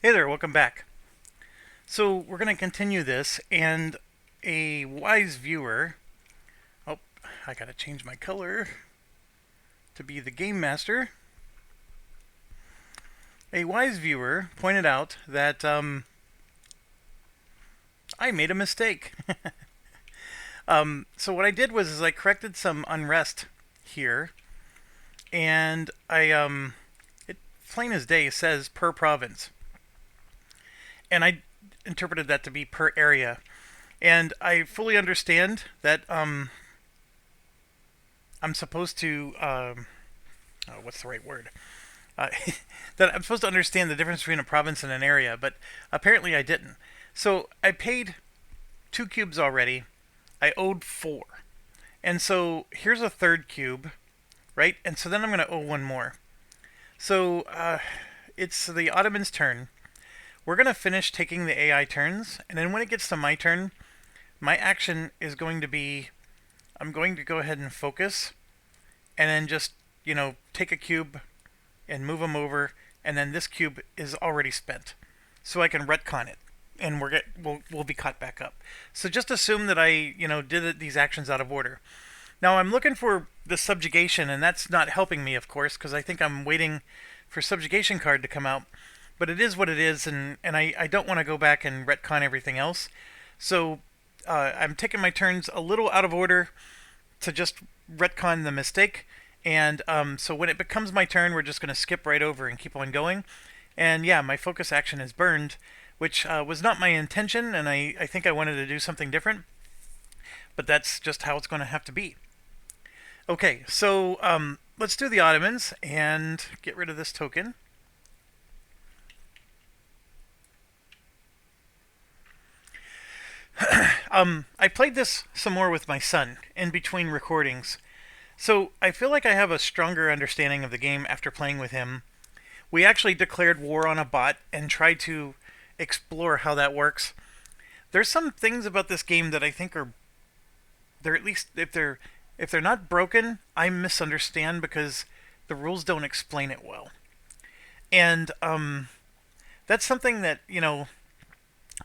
Hey there, welcome back. So we're going to continue this, and a wise viewer. Oh, I gotta change my color to be the game master. A wise viewer pointed out that I made a mistake. So what I did was I corrected some unrest here, and it plain as day says per province, and I interpreted that to be per area. And I fully understand that I'm supposed to what's the right word? Uh, that I'm supposed to understand the difference between a province and an area, but apparently I didn't. So I paid 2 cubes already. I owed 4, and so here's a third cube, right? And so then I'm going to owe one more. So it's the Ottoman's turn. We're going to finish taking the AI turns, and then when it gets to my turn, my action is going to be I'm going to go ahead and focus, and then just, take a cube and move them over, and then this cube is already spent. So I can retcon it, and we'll be caught back up. So just assume that I, did these actions out of order. Now I'm looking for the subjugation, and that's not helping me, of course, because I think I'm waiting for subjugation card to come out. But it is what it is, and I don't want to go back and retcon everything else. So I'm taking my turns a little out of order to just retcon the mistake. And so when it becomes my turn, we're just going to skip right over and keep on going. And yeah, my focus action is burned, which was not my intention, and I think I wanted to do something different. But that's just how it's going to have to be. Okay, so let's do the Ottomans and get rid of this token. I played this some more with my son in between recordings, so I feel like I have a stronger understanding of the game after playing with him. We actually declared war on a bot and tried to explore how that works. There's some things about this game that I think they're at least if they're not broken, I misunderstand because the rules don't explain it well. And that's something that,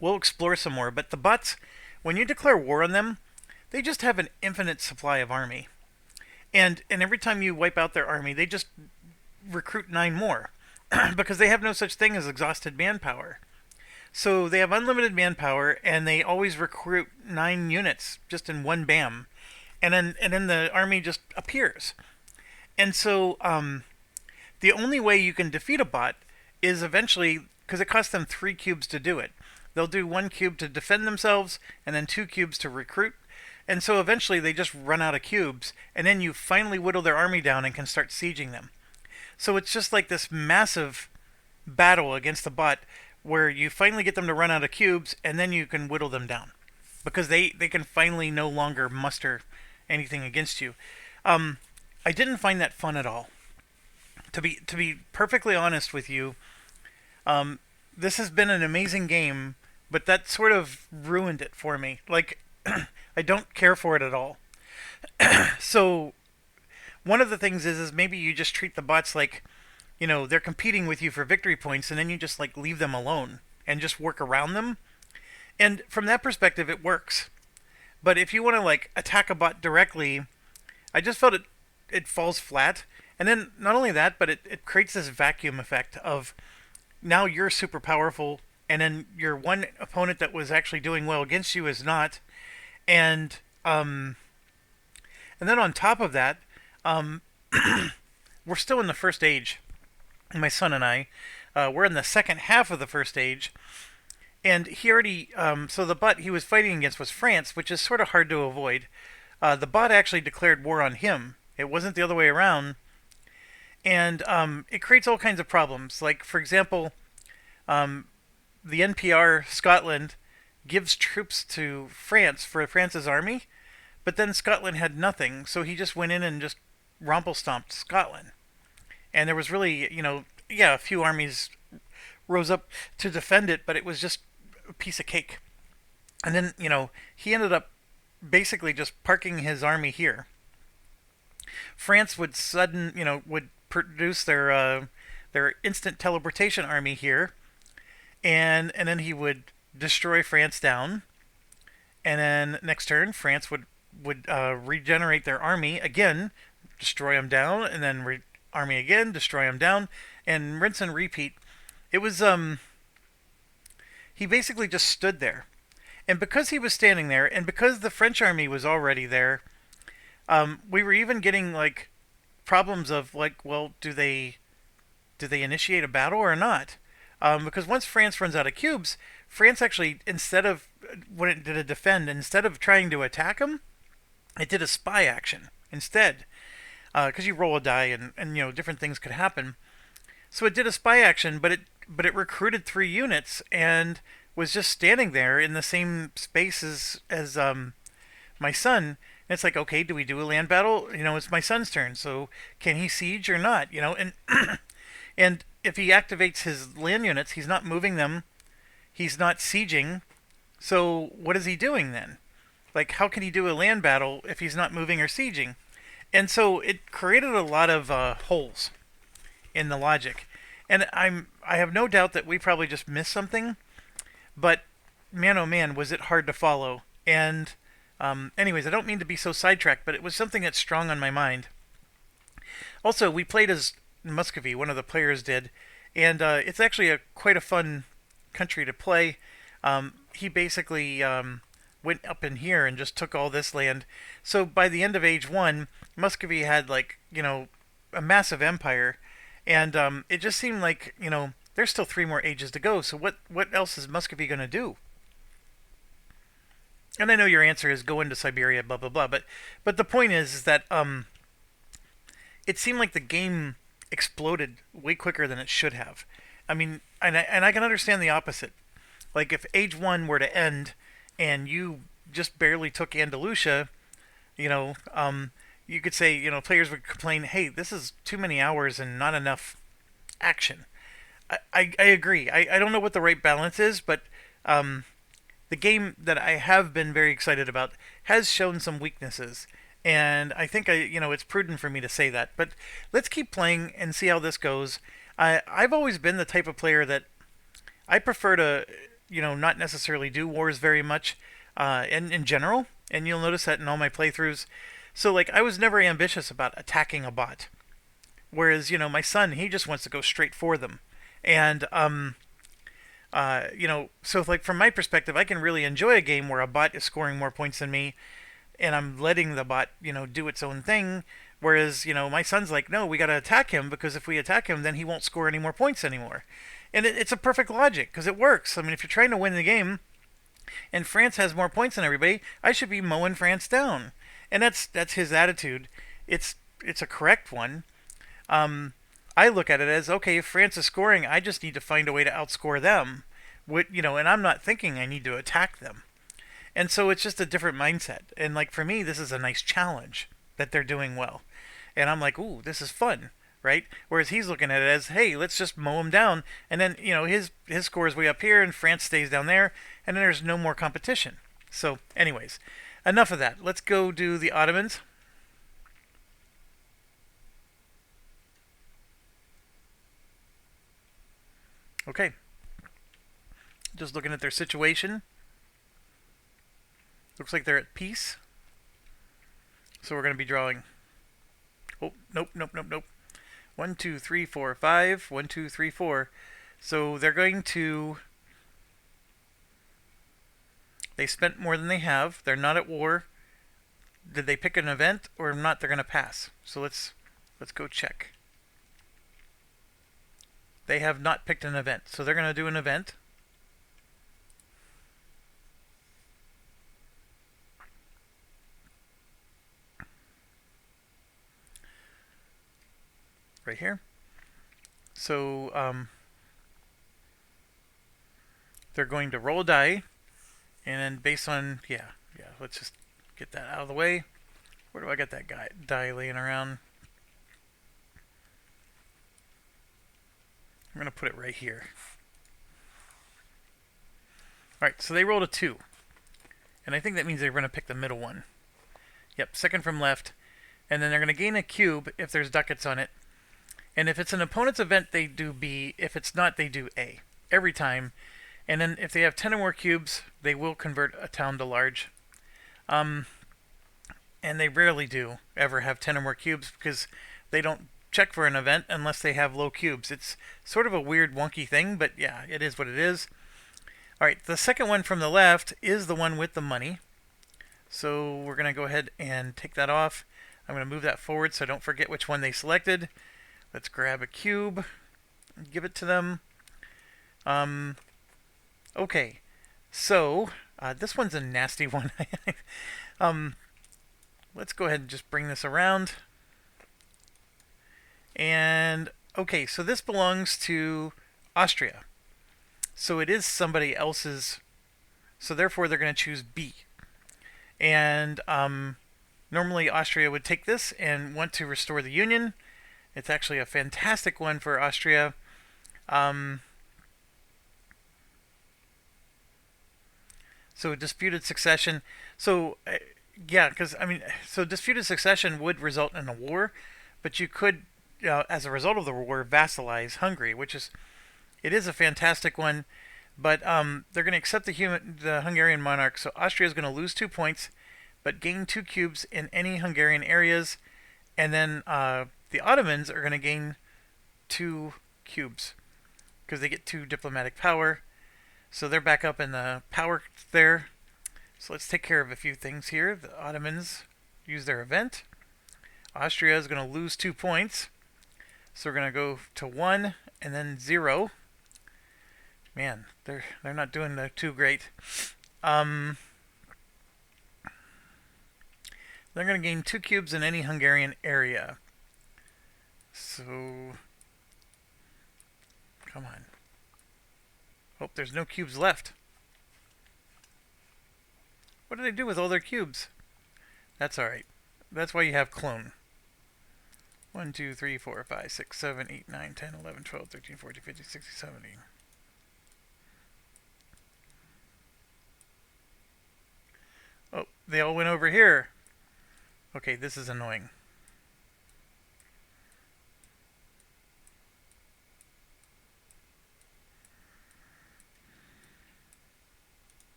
we'll explore some more. But the bots, when you declare war on them, they just have an infinite supply of army. And every time you wipe out their army, they just recruit 9 more. Because they have no such thing as exhausted manpower. So they have unlimited manpower, and they always recruit 9 units just in one bam. And then the army just appears. And so the only way you can defeat a bot is eventually, because it costs them 3 cubes to do it. They'll do 1 cube to defend themselves, and then 2 cubes to recruit. And so eventually they just run out of cubes, and then you finally whittle their army down and can start sieging them. So it's just like this massive battle against the bot where you finally get them to run out of cubes, and then you can whittle them down. Because they can finally no longer muster anything against you. I didn't find that fun at all. To be perfectly honest with you, this has been an amazing game, but that sort of ruined it for me. Like, I don't care for it at all. So one of the things is maybe you just treat the bots like, they're competing with you for victory points, and then you just like leave them alone and just work around them. And from that perspective, it works. But if you want to like attack a bot directly, I just felt it falls flat. And then not only that, but it creates this vacuum effect of now you're super powerful, and then your one opponent that was actually doing well against you is not. And then on top of that, we're still in the first age. My son and I, we're in the second half of the first age. And he already, so the bot he was fighting against was France, which is sort of hard to avoid. The bot actually declared war on him. It wasn't the other way around. And it creates all kinds of problems. Like, for example, the NPR Scotland gives troops to France for France's army, but then Scotland had nothing, so he just went in and just rumple-stomped Scotland. And there was really, a few armies rose up to defend it, but it was just a piece of cake. And then, he ended up basically just parking his army here. France would produce their instant teleportation army here, and then he would destroy France down, and then next turn France would regenerate their army again, destroy them down, and then army again, destroy them down, and rinse and repeat. It was he basically just stood there, and because he was standing there, and because the French army was already there, we were even getting like problems of like, well, do they initiate a battle or not? Because once France runs out of cubes, France actually, instead of when it did a defend, instead of trying to attack them, it did a spy action instead. Because you roll a die and different things could happen. So it did a spy action, but it recruited 3 units and was just standing there in the same space as my son. And it's like, okay, do we do a land battle? It's my son's turn, so can he siege or not? And and if he activates his land units, he's not moving them, he's not sieging. So what is he doing then? Like, how can he do a land battle if he's not moving or sieging? And so it created a lot of holes in the logic. And I have no doubt that we probably just missed something, but man, oh man, was it hard to follow. And anyways, I don't mean to be so sidetracked, but it was something that's strong on my mind. Also, we played as Muscovy, one of the players did, and it's actually quite a fun country to play. He basically went up in here and just took all this land. So by the end of Age 1, Muscovy had a massive empire, and it just seemed like there's still 3 more ages to go. So what else is Muscovy going to do? And I know your answer is go into Siberia, blah blah blah. But the point is that it seemed like the game exploded way quicker than it should have. I mean, and I can understand the opposite. Like if Age 1 were to end and you just barely took Andalusia, you could say, players would complain, hey, this is too many hours and not enough action. I agree. I don't know what the right balance is, but the game that I have been very excited about has shown some weaknesses. And I think it's prudent for me to say that. But let's keep playing and see how this goes. I've always been the type of player that I prefer to, not necessarily do wars very much, in general. And you'll notice that in all my playthroughs. So, like, I was never ambitious about attacking a bot. Whereas, my son, he just wants to go straight for them. And, so, like, from my perspective, I can really enjoy a game where a bot is scoring more points than me, and I'm letting the bot, do its own thing. Whereas, my son's like, no, we got to attack him, because if we attack him, then he won't score any more points anymore. And it's a perfect logic, because it works. I mean, if you're trying to win the game, and France has more points than everybody, I should be mowing France down. And that's his attitude. It's a correct one. I look at it as, okay, if France is scoring, I just need to find a way to outscore them. And I'm not thinking I need to attack them. And so it's just a different mindset. And like for me, this is a nice challenge that they're doing well. And I'm like, ooh, this is fun, right? Whereas he's looking at it as, hey, let's just mow him down. And then, his score is way up here and France stays down there. And then there's no more competition. So anyways, enough of that. Let's go do the Ottomans. Okay. Just looking at their situation. Looks like they're at peace. So we're going to be drawing. Oh, nope. 1, 2, 3, 4, 5. 1, 2, 3, 4. So they're going to... They spent more than they have. They're not at war. Did they pick an event or not? They're going to pass. So let's go check. They have not picked an event. So they're going to do an event. Right here. So they're going to roll a die, and then based on let's just get that out of the way. Where do I get that die laying around? I'm going to put it right here. Alright, so they rolled a 2. And I think that means they're going to pick the middle one. Yep, second from left. And then they're going to gain a cube if there's ducats on it. And if it's an opponent's event, they do B. If it's not, they do A. every time. And then if they have 10 or more cubes, they will convert a town to large. Um, and they rarely do ever have 10 or more cubes because they don't check for an event unless they have low cubes. It's sort of a weird, wonky thing, but yeah, it is what it is. All right, the second one from the left is the one with the money. So we're going to go ahead and take that off. I'm going to move that forward so I don't forget which one they selected. Let's grab a cube and give it to them. Okay, so this one's a nasty one. Let's go ahead and just bring this around. And okay, so this belongs to Austria. So it is somebody else's. So therefore, they're going to choose B. And normally Austria would take this and want to restore the Union. It's actually a fantastic one for Austria. So disputed succession. So yeah, because I mean, so disputed succession would result in a war, but you could, as a result of the war, vassalize Hungary, which is, it is a fantastic one. But they're going to accept the Hungarian monarch. So Austria is going to lose 2 points, but gain 2 cubes in any Hungarian areas, and then the Ottomans are going to gain 2 cubes because they get 2 diplomatic power. So they're back up in the power there. So let's take care of a few things here. The Ottomans use their event. Austria is going to lose 2 points. So we're going to go to 1 and then 0. Man, they're not doing too great. They're going to gain 2 cubes in any Hungarian area. So, come on. Oh, there's no cubes left. What do they do with all their cubes? That's alright. That's why you have clone. 1, 2, 3, 4, 5, 6, 7, 8, 9, 10, 11, 12, 13, 14, 15, 16, 17. Oh, they all went over here. Okay, this is annoying.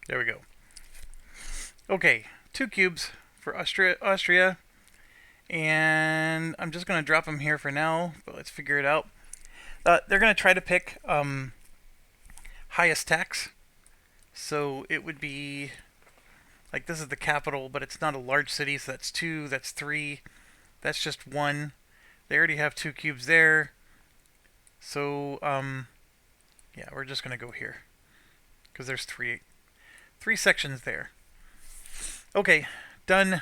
There we go. Okay, 2 cubes for Austria, and I'm just going to drop them here for now, but let's figure it out. They're going to try to pick highest tax, so it would be like this is the capital, but it's not a large city, so that's 2, that's 3, that's just 1. They already have 2 cubes there, so yeah, we're just going to go here because there's 3 sections there. Okay, done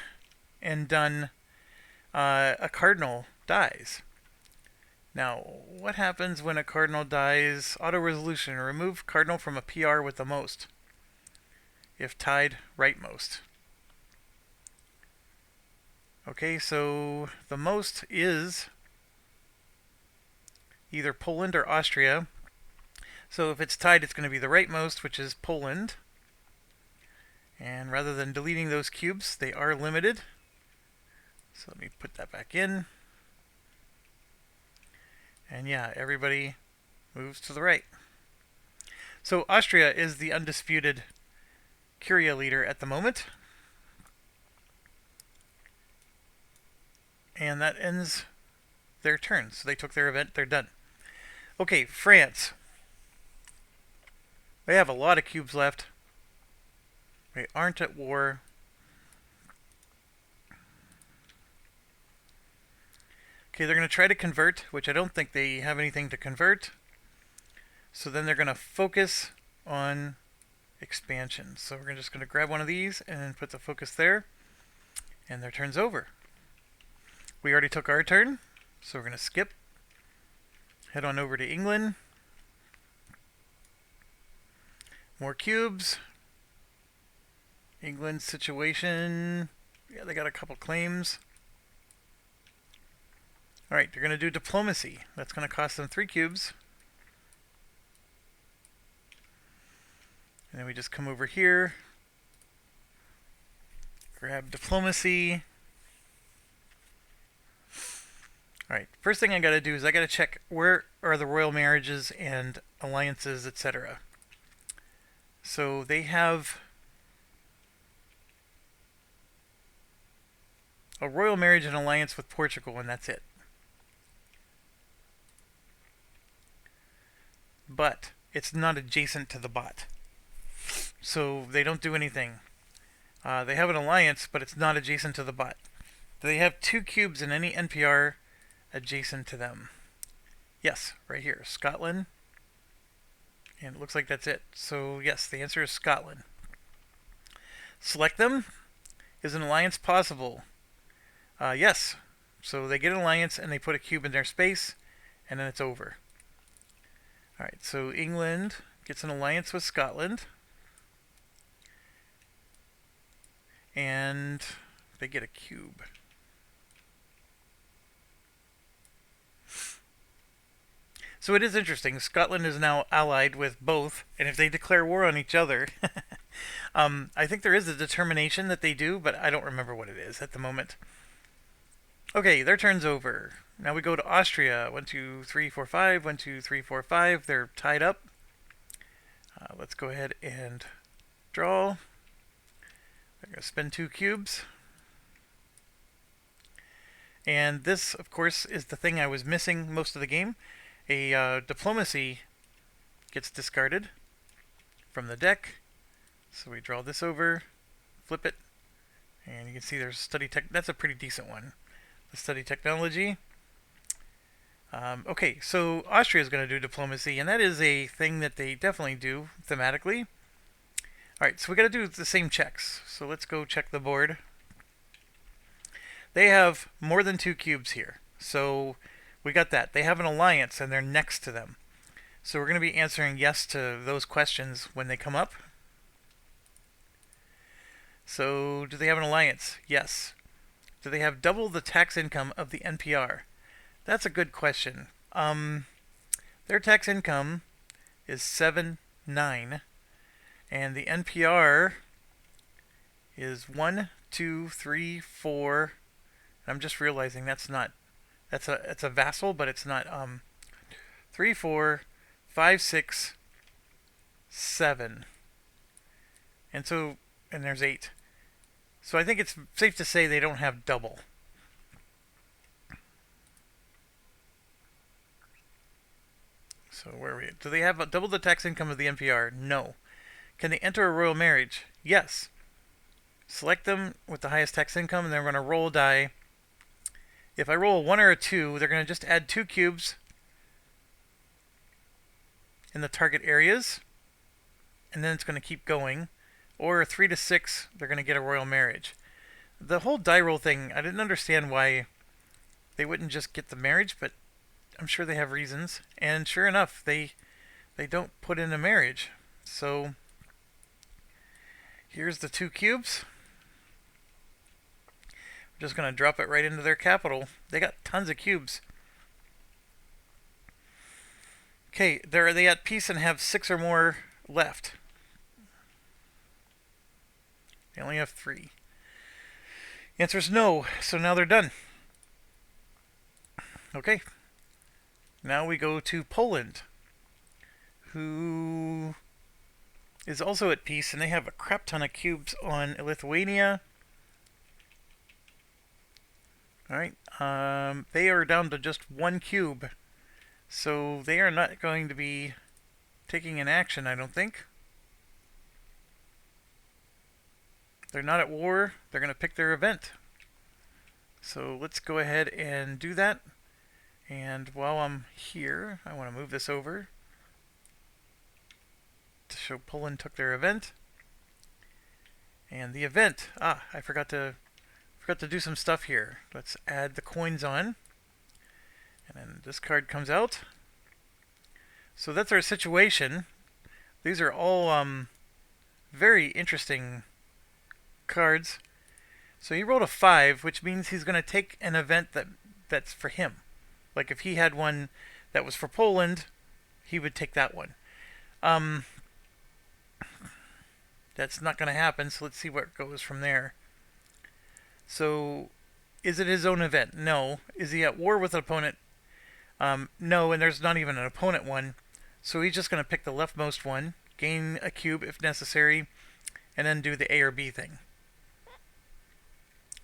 and done. A cardinal dies. Now, what happens when a cardinal dies? Auto resolution. Remove cardinal from a PR with the most. If tied, rightmost. Okay, so the most is either Poland or Austria. So if it's tied, it's going to be the rightmost, which is Poland. And rather than deleting those cubes, they are limited. So let me put that back in. And yeah, everybody moves to the right. So Austria is the undisputed Curia leader at the moment. And that ends their turn. So they took their event, they're done. Okay, France. They have a lot of cubes left. They aren't at war. Okay, they're going to try to convert, which I don't think they have anything to convert. So then they're going to focus on expansion. So we're just going to grab one of these and put the focus there. And their turn's over. We already took our turn, so we're going to skip. Head on over to England. More cubes. England's situation, yeah, they got a couple claims. Alright, they're going to do diplomacy. That's going to cost them 3 cubes. And then we just come over here, grab diplomacy. Alright, first thing I gotta do is I gotta check where are the royal marriages and alliances, etc. So they have a royal marriage and alliance with Portugal, and that's it. But it's not adjacent to the bot. So they don't do anything. They have an alliance, but it's not adjacent to the bot. They have 2 cubes in any NPR adjacent to them. Yes, right here, Scotland. And it looks like that's it. So yes, the answer is Scotland. Select them. Is an alliance possible? Yes. So they get an alliance and they put a cube in their space, and then it's over. Alright, so England gets an alliance with Scotland. And they get a cube. So it is interesting. Scotland is now allied with both, and if they declare war on each other, I think there is a determination that they do, but I don't remember what it is at the moment. Okay, their turn's over. Now we go to Austria. 1, 2, 3, 4, 5. 1, 2, 3, 4, 5. They're tied up. Let's go ahead and draw. They're going to spend 2 cubes. And this, of course, is the thing I was missing most of the game. A diplomacy gets discarded from the deck. So we draw this over, flip it, and you can see there's study tech. That's a pretty decent one. The study technology. Okay, so Austria is going to do diplomacy, and that is a thing that they definitely do thematically. Alright, so we got to do the same checks. So let's go check the board. They have more than 2 cubes here. So we got that. They have an alliance, and they're next to them. So we're going to be answering yes to those questions when they come up. So, do they have an alliance? Yes. Do they have double the tax income of the NPR? That's a good question. Their tax income is 7.9, and the NPR is 1, 2, 3, 4. I'm just realizing that's a vassal, but it's not 3, 4, 5, 6, 7. And there's 8. So I think it's safe to say they don't have double. So where are we? Do they have double the tax income of the NPR? No. Can they enter a royal marriage? Yes. Select them with the highest tax income, and they're going to roll a die. If I roll a 1 or a 2, they're going to just add 2 cubes in the target areas, and then it's going to keep going. Or a 3 to 6, they're going to get a royal marriage. The whole die roll thing, I didn't understand why they wouldn't just get the marriage, but I'm sure they have reasons. And sure enough, they don't put in a marriage. So here's the 2 cubes. I'm just going to drop it right into their capital. They got tons of cubes. Okay, are they at peace and have 6 or more left? They only have 3. The answer is no, so now they're done. Okay. Now we go to Poland, who is also at peace, and they have a crap ton of cubes on Lithuania. Alright, they are down to just 1 cube, so they are not going to be taking an action, I don't think. They're not at war. They're going to pick their event. So let's go ahead and do that. And while I'm here, I want to move this over to show Poland took their event. And the event, I forgot to do some stuff here. Let's add the coins on. And then this card comes out. So that's our situation. These are all very interesting cards. So he rolled a 5, which means he's going to take an event that's for him. Like if he had one that was for Poland, he would take that one. Um, that's not going to happen, so let's see what goes from there. So, is it his own event? No. Is he at war with an opponent? No, and there's not even an opponent one. So he's just going to pick the leftmost one, gain a cube if necessary, and then do the A or B thing.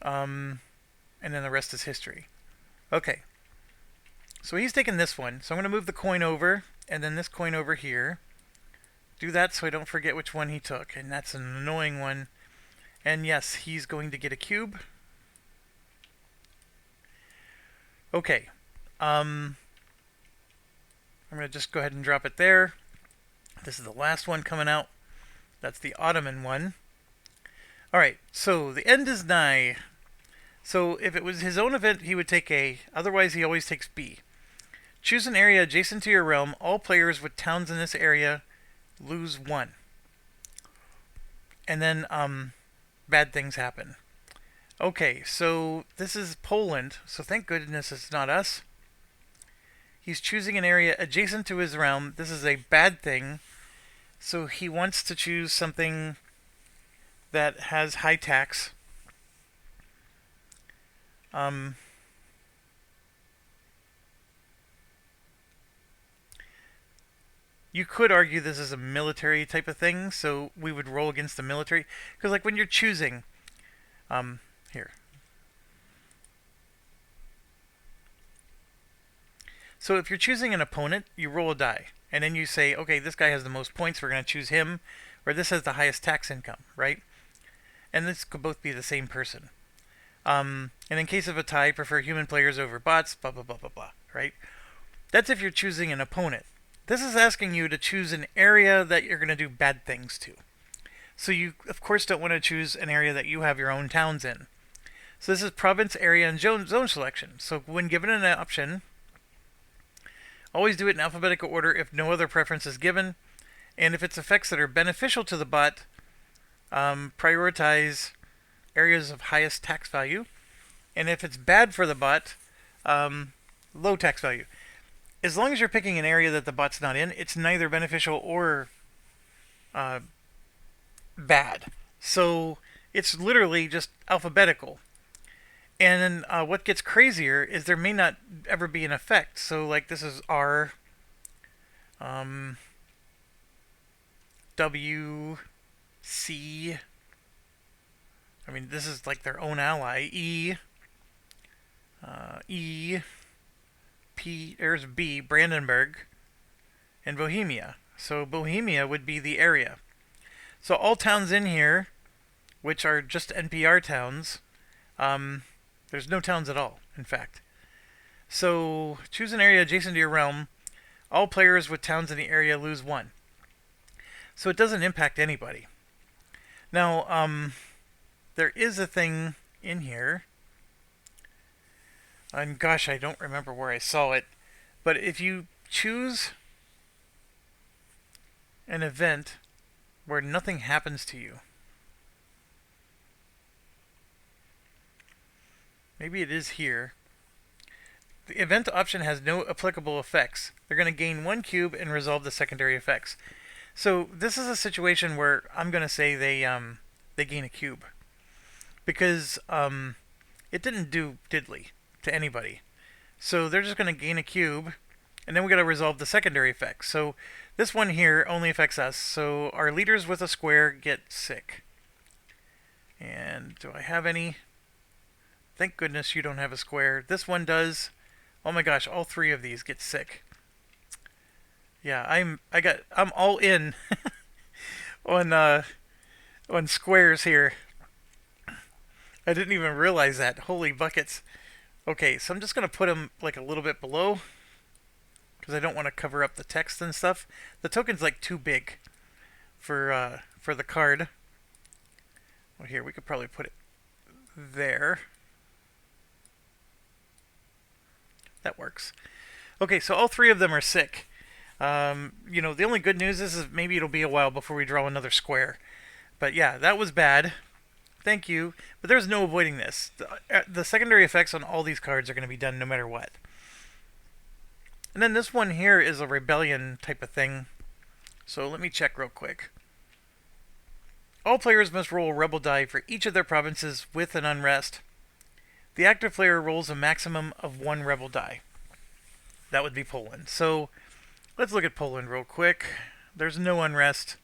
And then the rest is history. Okay. So he's taking this one. So I'm going to move the coin over, and then this coin over here. Do that so I don't forget which one he took. And that's an annoying one. And yes, he's going to get a cube. Okay. I'm going to just go ahead and drop it there. This is the last one coming out. That's the Ottoman one. Alright, so the end is nigh. So if it was his own event, he would take A. Otherwise, he always takes B. Choose an area adjacent to your realm. All players with towns in this area lose 1. And then, bad things happen. Okay, so this is Poland. So thank goodness it's not us. He's choosing an area adjacent to his realm. This is a bad thing. So he wants to choose something that has high tax. You could argue this is a military type of thing, so we would roll against the military. Because, like, when you're choosing... here. So if you're choosing an opponent, you roll a die. And then you say, okay, this guy has the most points, we're going to choose him. Or this has the highest tax income, right? And this could both be the same person. And in case of a tie, prefer human players over bots, blah, blah, blah, blah, blah, right? That's if you're choosing an opponent. This is asking you to choose an area that you're going to do bad things to. So you, of course, don't want to choose an area that you have your own towns in. So this is province, area, and zone selection. So when given an option, always do it in alphabetical order if no other preference is given. And if it's effects that are beneficial to the bot, prioritize areas of highest tax value. And if it's bad for the bot, low tax value. As long as you're picking an area that the bot's not in, it's neither beneficial or bad. So it's literally just alphabetical. And then what gets crazier is there may not ever be an effect. So like this is R, W, C. I mean, this is like their own ally. E, E, P, there's B, Brandenburg, and Bohemia. So Bohemia would be the area. So all towns in here, which are just NPR towns, there's no towns at all, in fact. So choose an area adjacent to your realm. All players with towns in the area lose 1. So it doesn't impact anybody. Now, there is a thing in here. And gosh, I don't remember where I saw it. But if you choose an event where nothing happens to you. Maybe it is here. The event option has no applicable effects. They're going to gain 1 cube and resolve the secondary effects. So this is a situation where I'm going to say they gain a cube. Because it didn't do diddly to anybody. So they're just going to gain a cube, and then we got to resolve the secondary effects. So this one here only affects us. So our leaders with a square get sick. And do I have any? Thank goodness you don't have a square. This one does. Oh my gosh, all 3 of these get sick. Yeah, I'm all in on squares here. I didn't even realize that. Holy buckets. Okay, so I'm just going to put them like a little bit below because I don't want to cover up the text and stuff. The token's like too big for the card. Well, here, we could probably put it there. That works. Okay, so all 3 of them are sick. The only good news is maybe it'll be a while before we draw another square. But yeah, that was bad. Thank you. But there's no avoiding this. The secondary effects on all these cards are going to be done no matter what. And then this one here is a rebellion type of thing. So let me check real quick. All players must roll a rebel die for each of their provinces with an unrest. The active player rolls a maximum of 1 rebel die. That would be Poland. So let's look at Poland real quick. There's no unrest.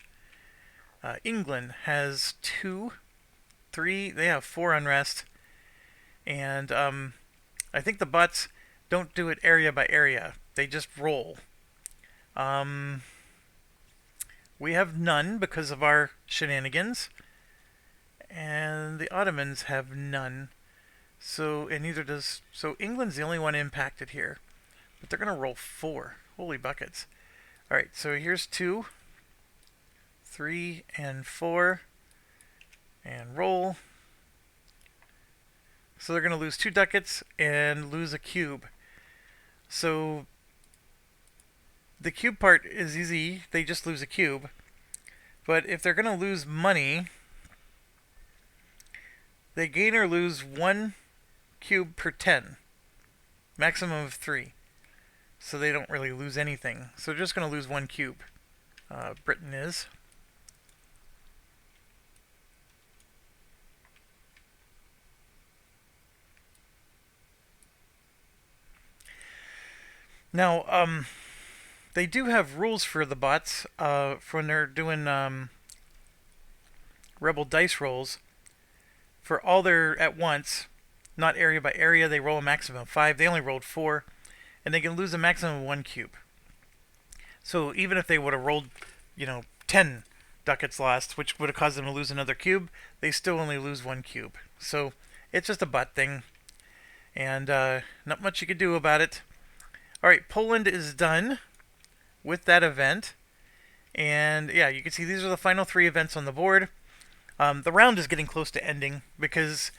England has 2, 3, they have 4 unrest. And I think the bots don't do it area by area. They just roll. We have none because of our shenanigans. And the Ottomans have none. So, and neither does... So England's the only one impacted here. But they're going to roll 4. Holy buckets. Alright, so here's 2, 3, and 4. And roll. So they're going to lose 2 ducats and lose a cube. So the cube part is easy. They just lose a cube. But if they're going to lose money, they gain or lose 1 cube per 10. Maximum of 3. So they don't really lose anything. So they're just going to lose 1 cube. Britain is. Now, they do have rules for the bots for when they're doing rebel dice rolls. For all their at once, not area by area, they roll a maximum of 5. They only rolled 4, and they can lose a maximum of 1 cube. So even if they would have rolled, 10 ducats lost, which would have caused them to lose another cube, they still only lose 1 cube. So it's just a bot thing, and not much you could do about it. Alright, Poland is done with that event. And yeah, you can see these are the final 3 events on the board. The round is getting close to ending because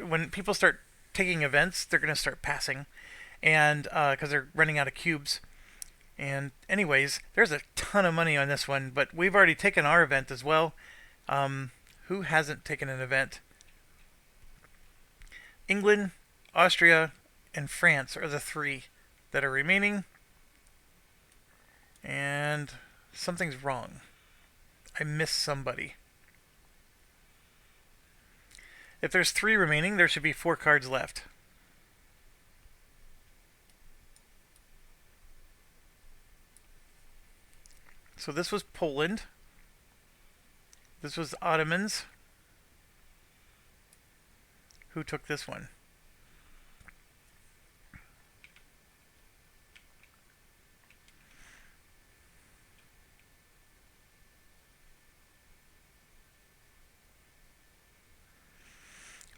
when people start taking events, they're going to start passing. And because they're running out of cubes. And anyways, there's a ton of money on this one, but we've already taken our event as well. Who hasn't taken an event? England, Austria, and France are the 3 that are remaining. And something's wrong. I missed somebody. If there's 3 remaining, there should be 4 cards left. So this was Poland. This was Ottomans. Who took this one?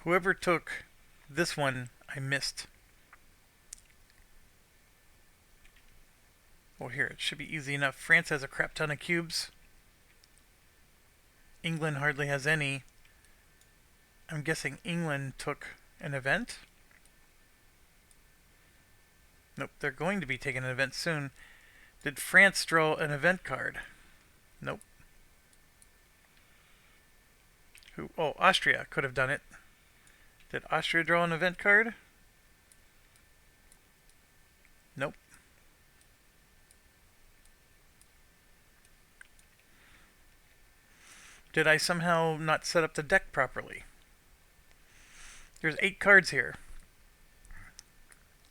Whoever took this one, I missed. Oh, here, it should be easy enough. France has a crap ton of cubes. England hardly has any. I'm guessing England took an event. Nope, they're going to be taking an event soon. Did France draw an event card? Nope. Who? Oh, Austria could have done it. Did Austria draw an event card? Nope. Did I somehow not set up the deck properly? There's 8 cards here.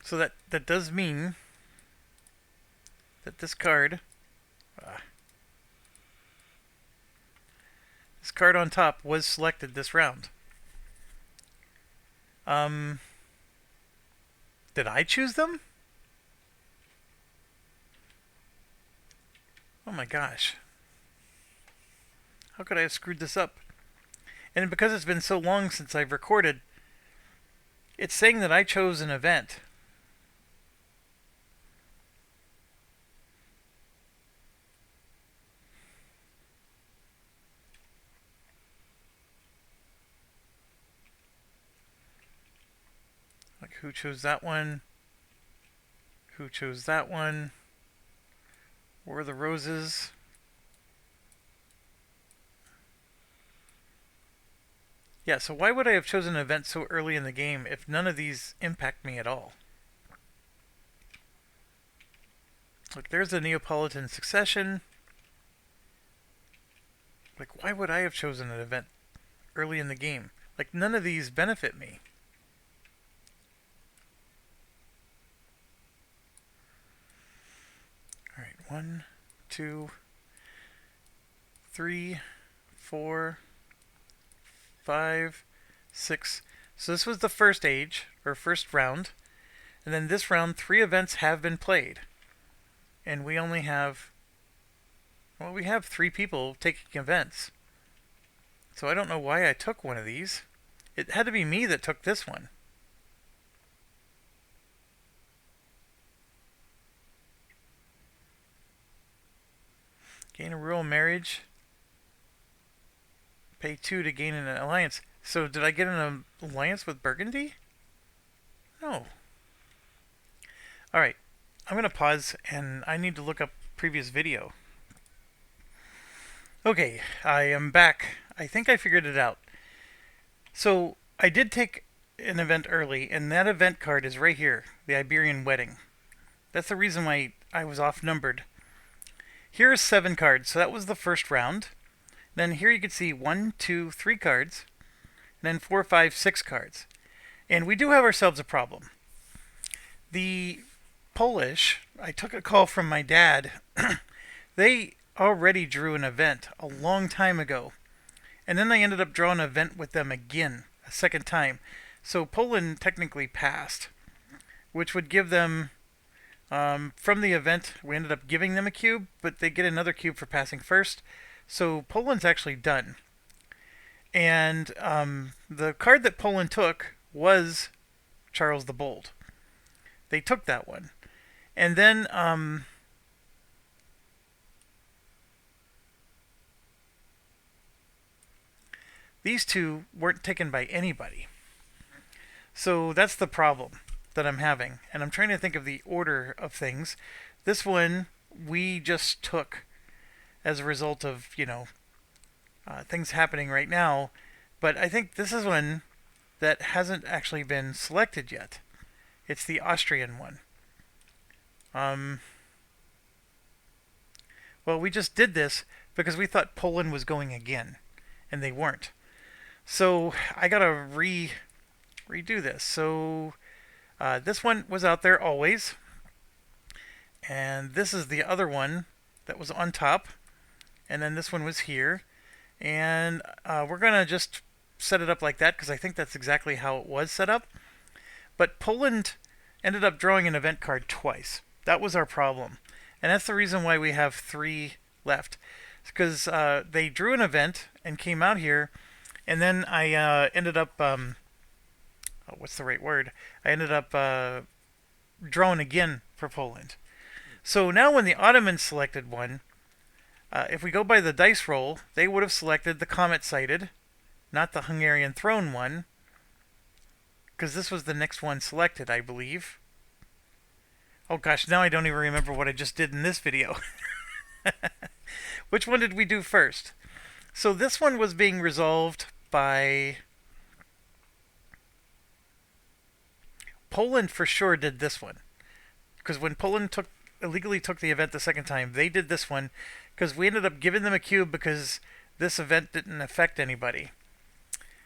So that does mean that this card... this card on top was selected this round. Did I choose them? Oh my gosh. How could I have screwed this up? And because it's been so long since I've recorded, it's saying that I chose an event. Like, who chose that one? Who chose that one? Where are the roses? Yeah, so why would I have chosen an event so early in the game if none of these impact me at all? Look, there's the Neapolitan succession. Like, why would I have chosen an event early in the game? Like, none of these benefit me. Alright, 1, 2, 3, 4, 5, 6. So this was the first age, or first round. And then this round, 3 events have been played. And we only have... Well, we have 3 people taking events. So I don't know why I took one of these. It had to be me that took this one. Gain a rural marriage. Pay 2 to gain an alliance. So did I get an alliance with Burgundy? No. Alright. I'm going to pause and I need to look up previous video. Okay, I am back. I think I figured it out. So I did take an event early, and that event card is right here, the Iberian Wedding. That's the reason why I was off-numbered. Here are 7 cards, so that was the first round. Then here you can see 1, 2, 3 cards, and then 4, 5, 6 cards. And we do have ourselves a problem. The Polish, I took a call from my dad. They already drew an event a long time ago. And then I ended up drawing an event with them again, a second time. So Poland technically passed, which would give them, from the event, we ended up giving them a cube, but they get another cube for passing first. So Poland's actually done. And the card that Poland took was Charles the Bold. They took that one. And then these 2 weren't taken by anybody. So that's the problem that I'm having. And I'm trying to think of the order of things. This one we just took as a result of, things happening right now. But I think this is one that hasn't actually been selected yet. It's the Austrian one. Well, we just did this because we thought Poland was going again, and they weren't. So I gotta redo this. So this one was out there always, and this is the other one that was on top, and then this one was here, and we're gonna just set it up like that because I think that's exactly how it was set up. But Poland ended up drawing an event card twice. That was our problem. And that's the reason why we have 3 left. Because they drew an event and came out here, and then I ended up... what's the right word? I ended up drawing again for Poland. So now when the Ottomans selected one, if we go by the dice roll, they would have selected the Comet-sighted, not the Hungarian throne one, because this was the next one selected, I believe. Oh gosh, now I don't even remember what I just did in this video. Which one did we do first? So this one was being resolved by... Poland for sure did this one. Because when Poland illegally took the event the second time, they did this one because we ended up giving them a cube because this event didn't affect anybody.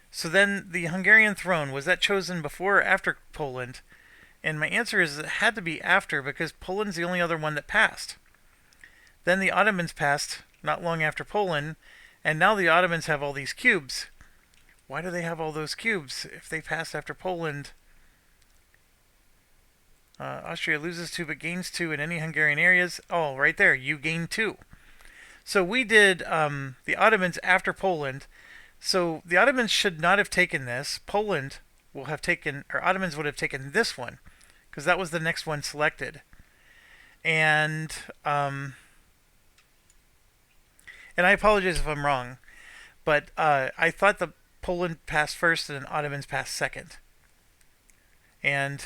So then the Hungarian throne, was that chosen before or after Poland? And my answer is it had to be after because Poland's the only other one that passed. Then the Ottomans passed not long after Poland, and now the Ottomans have all these cubes. Why do they have all those cubes if they passed after Poland? Austria loses 2 but gains 2 in any Hungarian areas. Oh, right there, you gain 2. So we did the Ottomans after Poland. So the Ottomans should not have taken this. Poland will have taken, or Ottomans would have taken this one, because that was the next one selected. And I apologize if I'm wrong, but I thought the Poland passed first and Ottomans passed second. And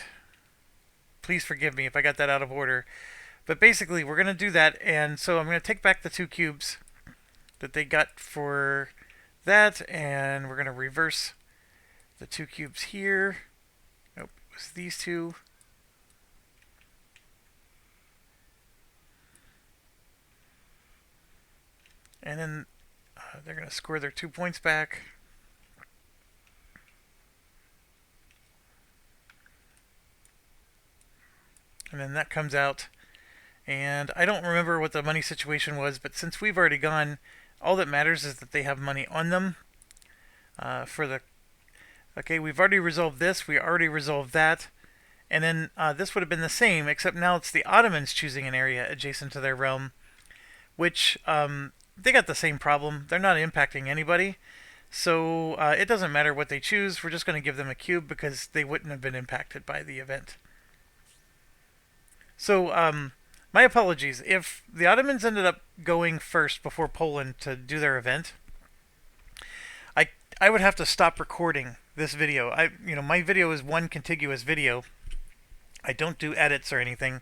please forgive me if I got that out of order. But basically, we're going to do that, and so I'm going to take back the 2 cubes that they got for that, and we're going to reverse the 2 cubes here. Nope, it was these 2. And then they're going to score their 2 points back. And then that comes out. And I don't remember what the money situation was, but since we've already gone, all that matters is that they have money on them. Okay, we've already resolved this. We already resolved that. And then this would have been the same, except now it's the Ottomans choosing an area adjacent to their realm, which they got the same problem. They're not impacting anybody. So it doesn't matter what they choose. We're just going to give them a cube because they wouldn't have been impacted by the event. So my apologies. If the Ottomans ended up going first before Poland to do their event, I would have to stop recording this video. My video is one contiguous video. I don't do edits or anything.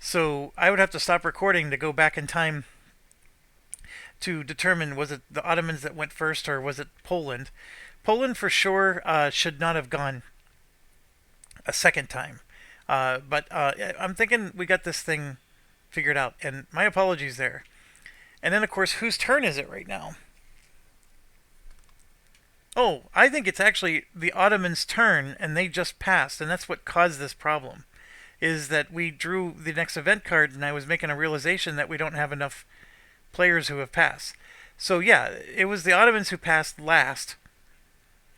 So I would have to stop recording to go back in time to determine, was it the Ottomans that went first or was it Poland? Poland for sure should not have gone a second time. But I'm thinking we got this thing figured out, and my apologies there. And then, of course, whose turn is it right now? Oh, I think it's actually the Ottomans' turn, and they just passed, and that's what caused this problem, is that we drew the next event card, and I was making a realization that we don't have enough players who have passed. So, yeah, it was the Ottomans who passed last,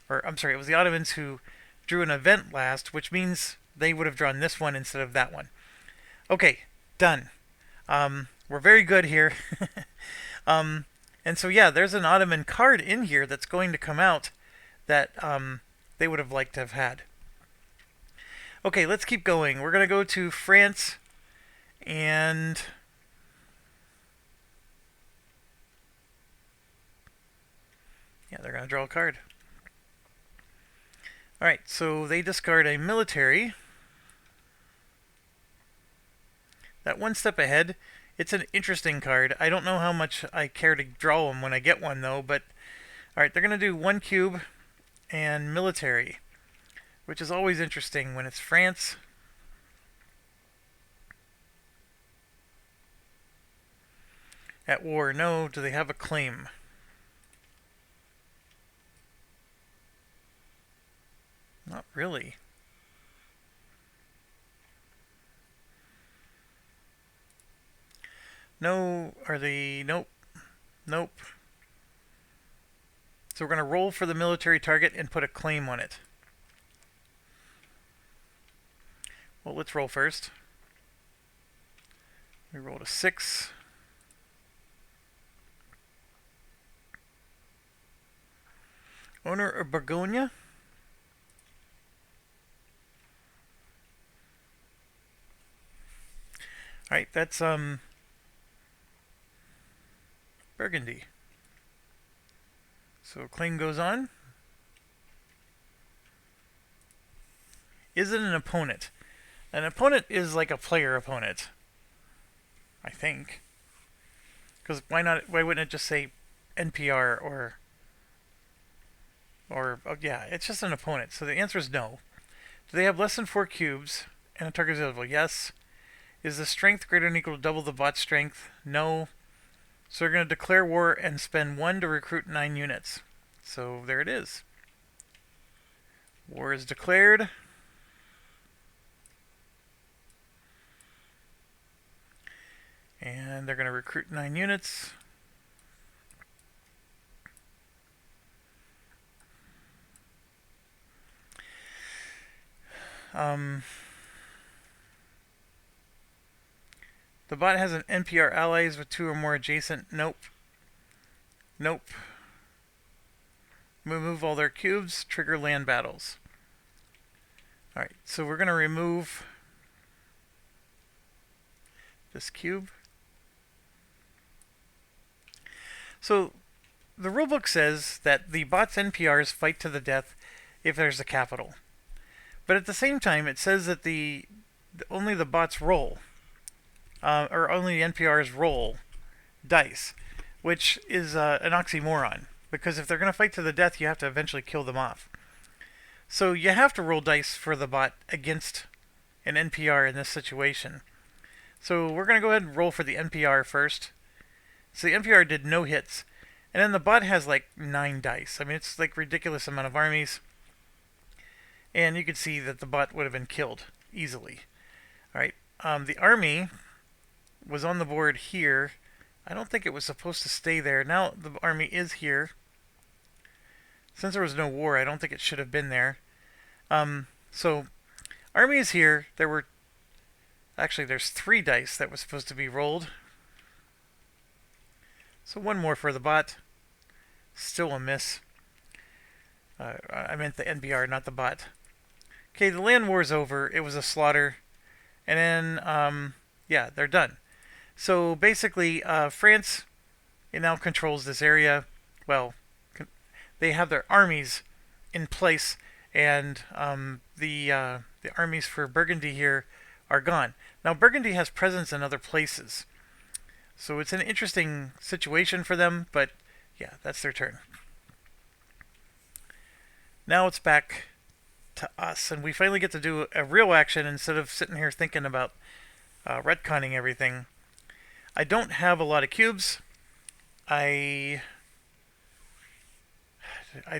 or, I'm sorry, it was the Ottomans who drew an event last, which means they would have drawn this one instead of that one. Okay, done. We're very good here. And so, yeah, there's an Ottoman card in here that's going to come out that they would have liked to have had. Okay, let's keep going. We're going to go to France, and yeah, they're going to draw a card. Alright, so they discard a military. That one step ahead, it's an interesting card. I don't know how much I care to draw them when I get one, though, but alright, they're going to do 1 cube and military, which is always interesting when it's France. At war, no. Do they have a claim? Not really. No, are they... Nope. Nope. So we're going to roll for the military target and put a claim on it. Well, let's roll first. We rolled a 6. Owner of Burgonia. Alright, that's Burgundy. So claim goes on. Is it an opponent? An opponent is like a player opponent, I think. Because why not? Why wouldn't it just say NPR or oh, yeah, it's just an opponent. So the answer is no. Do they have less than 4 cubes and a target is available? Yes. Is the strength greater than or equal to double the bot's strength? No. So we're going to declare war and spend 1 to recruit 9 units. So there it is. War is declared. And they're going to recruit 9 units. The bot has an NPR allies with 2 or more adjacent. Nope. Nope. Remove all their cubes. Trigger land battles. Alright, so we're going to remove this cube. So the rulebook says that the bot's NPRs fight to the death if there's a capital. But at the same time, it says that only the bots roll. Or only the NPRs roll dice, which is an oxymoron. Because if they're going to fight to the death, you have to eventually kill them off. So you have to roll dice for the bot against an NPR in this situation. So we're going to go ahead and roll for the NPR first. So the NPR did no hits. And then the bot has like 9 dice. I mean, it's like ridiculous amount of armies. And you could see that the bot would have been killed easily. Alright, the army was on the board here. I don't think it was supposed to stay there. Now the army is here. Since there was no war, I don't think it should have been there. So, army is here. Actually, there's 3 dice that was supposed to be rolled. So 1 more for the bot. Still a miss. I meant the NBR, not the bot. Okay, the land war's over. It was a slaughter. And then, yeah, they're done. So basically, France, it now controls this area. Well, they have their armies in place, and the armies for Burgundy here are gone. Now, Burgundy has presence in other places. So it's an interesting situation for them, but yeah, that's their turn. Now it's back to us, and we finally get to do a real action instead of sitting here thinking about retconning everything. I don't have a lot of cubes. I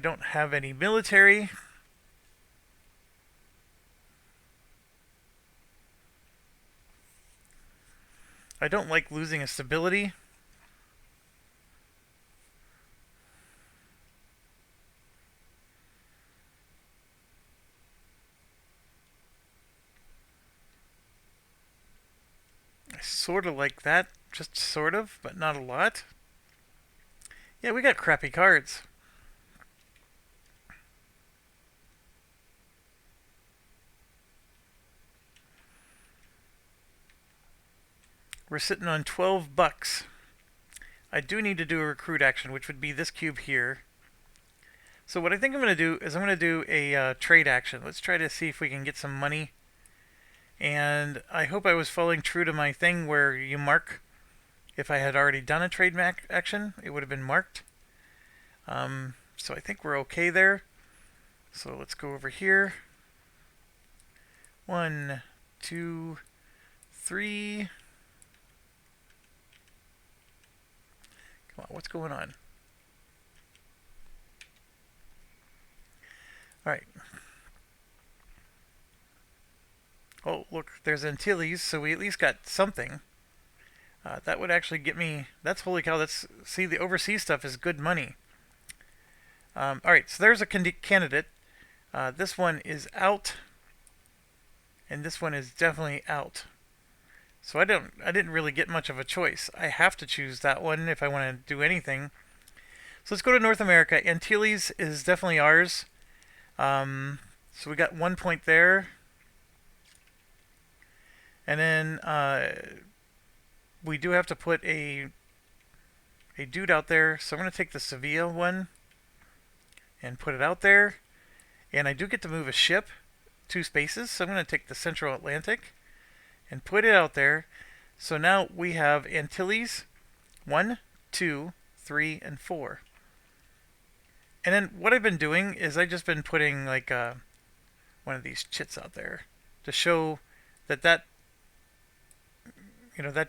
don't have any military. I don't like losing a stability. I sort of like that, just sort of, but not a lot. Yeah, we got crappy cards. We're sitting on 12 bucks. I do need to do a recruit action, which would be this cube here. So what I think I'm going to do is I'm going to do a trade action. Let's try to see if we can get some money. And I hope I was following true to my thing where you mark. If I had already done a trade action, it would have been marked. So I think we're okay there. So let's go over here. 1, 2, 3... Come on, what's going on? Alright. Oh, look, there's Antilles, so we at least got something. That would actually get me... That's holy cow, see, the overseas stuff is good money. Alright, so there's a candidate. This one is out. And this one is definitely out. So I didn't really get much of a choice. I have to choose that one if I want to do anything. So let's go to North America. Antilles is definitely ours. So we got 1 point there. And then we do have to put a dude out there. So I'm going to take the Sevilla one and put it out there. And I do get to move a ship 2 spaces. So I'm going to take the Central Atlantic and put it out there. So now we have Antilles 1, 2, 3, and 4. And then what I've been doing is I've just been putting like one of these chits out there to show that that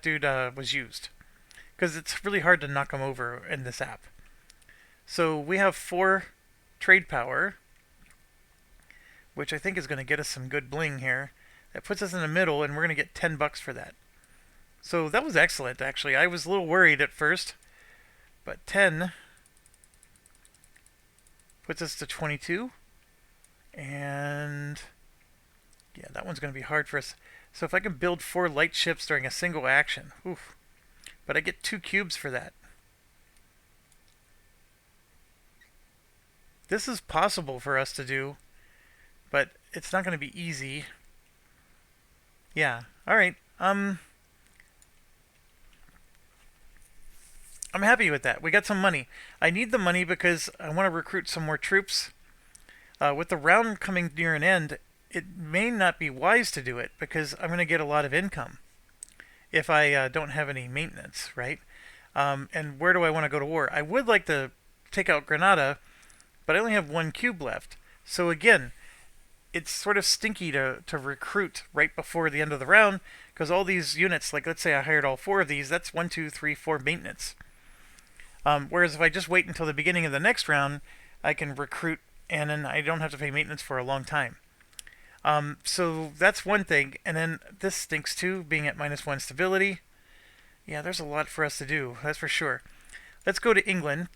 dude was used, because it's really hard to knock him over in this app. So we have 4 trade power, which I think is going to get us some good bling here. That puts us in the middle, and we're going to get 10 bucks for that. So that was excellent, actually. I was a little worried at first, but 10 puts us to 22. And yeah, that one's going to be hard for us. So if I can build 4 light ships during a single action, oof. But I get 2 cubes for that. This is possible for us to do, but it's not going to be easy. Yeah, alright. I'm happy with that. We got some money. I need the money because I want to recruit some more troops. With the round coming near an end, it may not be wise to do it because I'm going to get a lot of income if I don't have any maintenance, right? And where do I want to go to war? I would like to take out Granada, but I only have 1 cube left. So again, it's sort of stinky to recruit right before the end of the round, because all these units, like let's say I hired all 4 of these, that's 1, 2, 3, 4 maintenance. Whereas if I just wait until the beginning of the next round, I can recruit and then I don't have to pay maintenance for a long time. So that's one thing. And then this stinks too, being at -1 stability. Yeah, there's a lot for us to do, that's for sure. Let's go to England.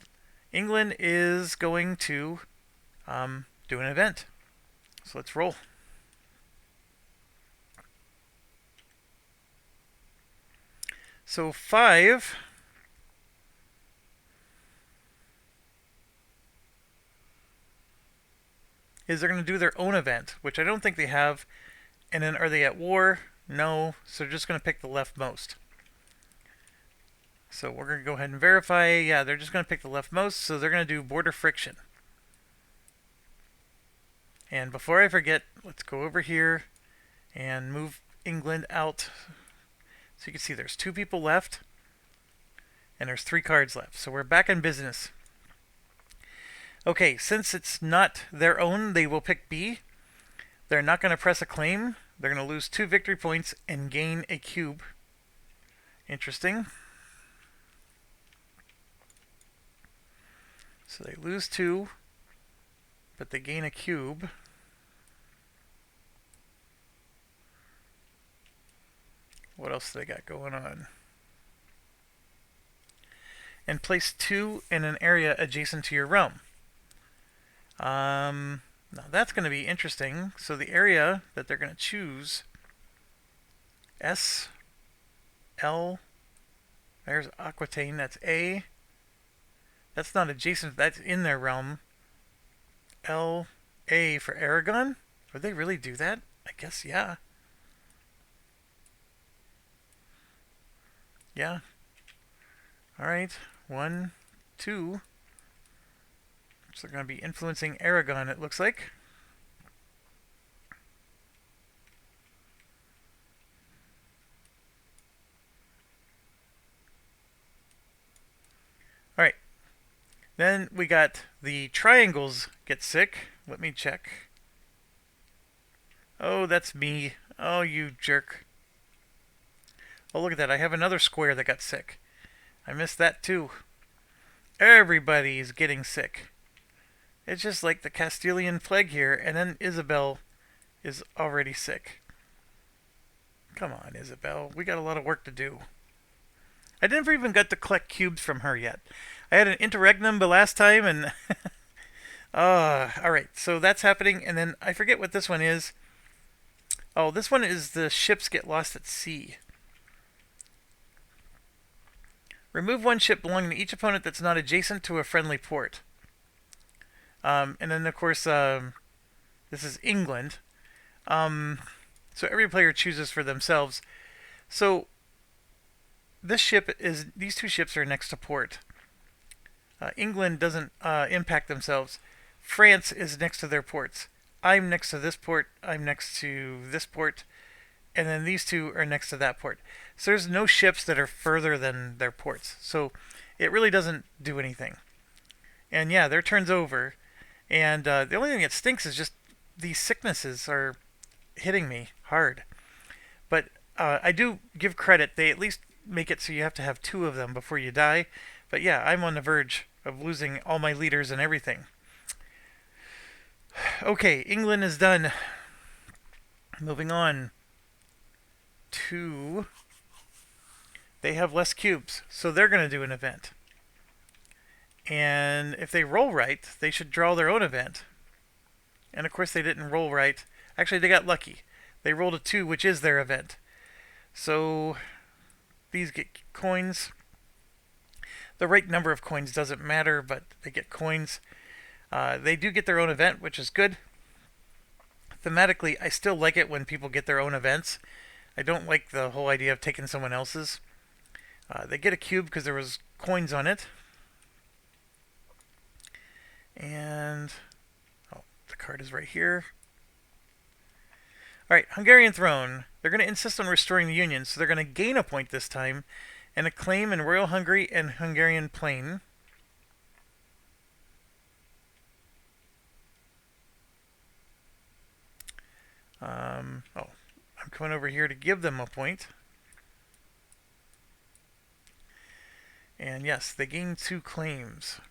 England is going to do an event. So let's roll. So 5 is they're going to do their own event, which I don't think they have. And then are they at war? No. So they're just going to pick the leftmost. So we're going to go ahead and verify. Yeah, they're just going to pick the leftmost. So they're going to do border friction. And before I forget, let's go over here and move England out. So you can see there's 2 people left. And there's 3 cards left. So we're back in business. Okay, since it's not their own, they will pick B. They're not going to press a claim. They're going to lose 2 victory points and gain a cube. Interesting. So they lose 2, but they gain a cube. What else do they got going on? And place 2 in an area adjacent to your realm. Now that's going to be interesting. So the area that they're going to choose, S, L, there's Aquitaine, that's A. That's not adjacent, that's in their realm. L, A for Aragon? Would they really do that? I guess, yeah. Yeah. Alright, 1, 2. So they're going to be influencing Aragon, it looks like. Alright. Then we got the triangles get sick. Let me check. Oh, that's me. Oh, you jerk. Oh, look at that. I have another square that got sick. I missed that too. Everybody's getting sick. It's just like the Castilian plague here, and then Isabel is already sick. Come on, Isabel. We got a lot of work to do. I never even got to collect cubes from her yet. I had an interregnum the last time, and... alright, so that's happening, and then I forget what this one is. Oh, this one is the ships get lost at sea. Remove 1 ship belonging to each opponent that's not adjacent to a friendly port. And then, of course, this is England. So every player chooses for themselves. So this ship is, these 2 ships are next to port. England doesn't impact themselves. France is next to their ports. I'm next to this port. I'm next to this port. And then these 2 are next to that port. So there's no ships that are further than their ports. So it really doesn't do anything. And yeah, their turn's over. And the only thing that stinks is just these sicknesses are hitting me hard. But I do give credit. They at least make it so you have to have 2 of them before you die. But yeah, I'm on the verge of losing all my leaders and everything. Okay, England is done. Moving on to... They have less cubes, so they're going to do an event. And if they roll right, they should draw their own event. And of course they didn't roll right. Actually, they got lucky. They rolled a 2, which is their event. So these get coins. The right number of coins doesn't matter, but they get coins. They do get their own event, which is good. Thematically, I still like it when people get their own events. I don't like the whole idea of taking someone else's. They get a cube because there was coins on it. And the card is right here. Alright, Hungarian throne. They're going to insist on restoring the Union, so they're going to gain a point this time, and a claim in Royal Hungary and Hungarian Plain. I'm coming over here to give them a point. And yes, they gain 2 claims.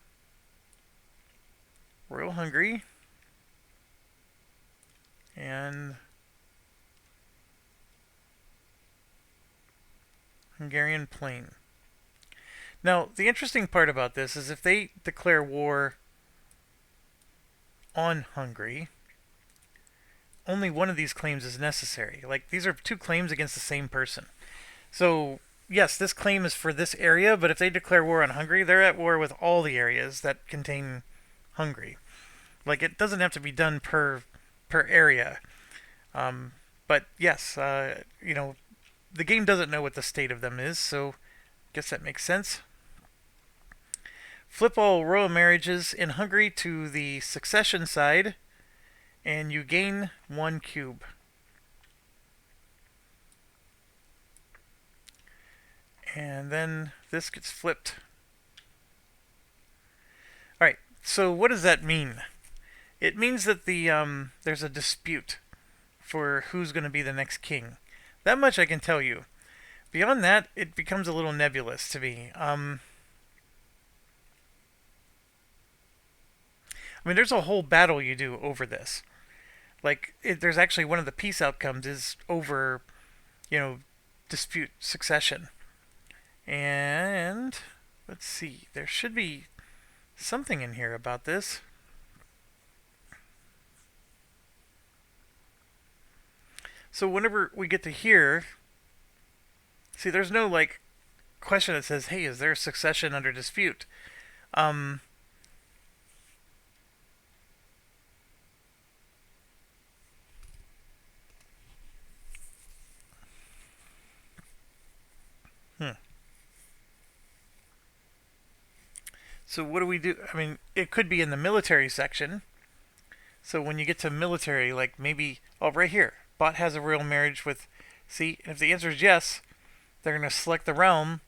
Royal Hungary and Hungarian Plain. Now, the interesting part about this is if they declare war on Hungary, only one of these claims is necessary. Like, these are 2 claims against the same person. So, yes, this claim is for this area, but if they declare war on Hungary, they're at war with all the areas that contain Hungary. Like, it doesn't have to be done per area. But yes, the game doesn't know what the state of them is, so I guess that makes sense. Flip all royal marriages in Hungary to the succession side, and you gain 1 cube. And then this gets flipped. Alright, so what does that mean? It means that there's a dispute for who's going to be the next king. That much I can tell you. Beyond that, it becomes a little nebulous to me. There's a whole battle you do over this. Like, there's actually one of the peace outcomes is over, dispute succession. And let's see, there should be something in here about this. So whenever we get to here, see, there's no question that says, "Hey, is there succession under dispute?" So what do we do? It could be in the military section. So when you get to military, like maybe, right here, bot has a royal marriage with, see, if the answer is yes, they're going to select the realm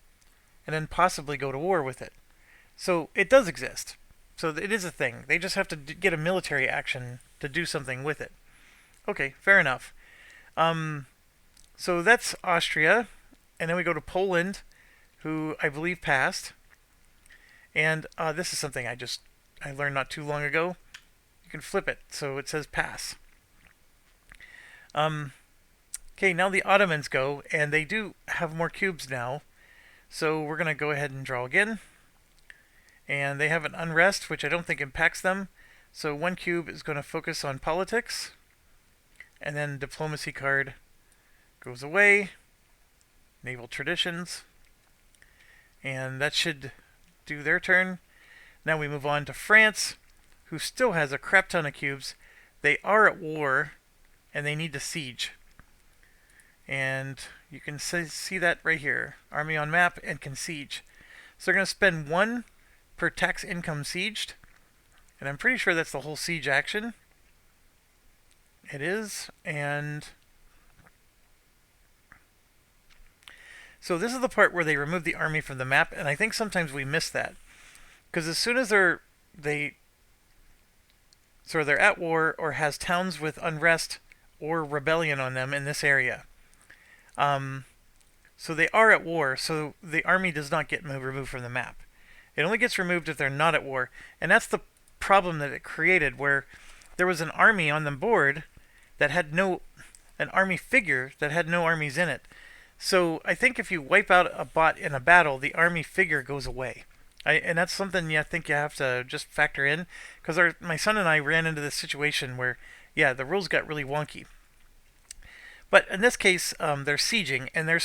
and then possibly go to war with it. So it does exist. So it is a thing. They just have to get a military action to do something with it. Okay, fair enough. So that's Austria. And then we go to Poland, who I believe passed. And this is something I learned not too long ago. You can flip it, so it says pass. Okay, now the Ottomans go, and they do have more cubes now. So we're going to go ahead and draw again. And they have an unrest, which I don't think impacts them. So 1 cube is going to focus on politics. And then diplomacy card goes away. Naval traditions. And that should do their turn. Now we move on to France, who still has a crap ton of cubes. They are at war, and they need to siege. And you can see that right here. Army on map and can siege. So they're going to spend 1 per tax income sieged. And I'm pretty sure that's the whole siege action. It is. And so this is the part where they remove the army from the map, and I think sometimes we miss that. Because as soon as they're at war or has towns with unrest or rebellion on them in this area. So they are at war, so the army does not get removed from the map. It only gets removed if they're not at war. And that's the problem that it created, where there was an army on the board that had an army figure that had no armies in it. So I think if you wipe out a bot in a battle, the army figure goes away. And that's something I think you have to just factor in, because my son and I ran into this situation where, the rules got really wonky. But in this case, they're sieging, and I'm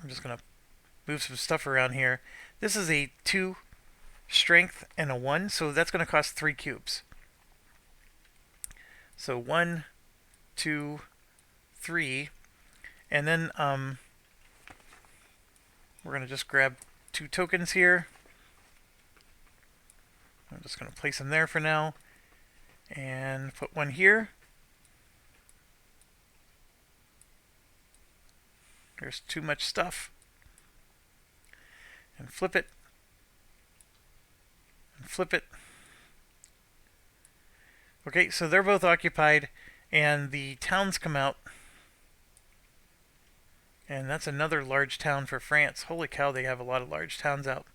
just going to move some stuff around here. This is a 2 strength and a 1, so that's going to cost 3 cubes. So 1, 2, 3, and then we're going to just grab 2 tokens here. I'm just going to place them there for now, and put 1 here. There's too much stuff. And flip it. And flip it. Okay, so they're both occupied, and the towns come out. And that's another large town for France. Holy cow, they have a lot of large towns out.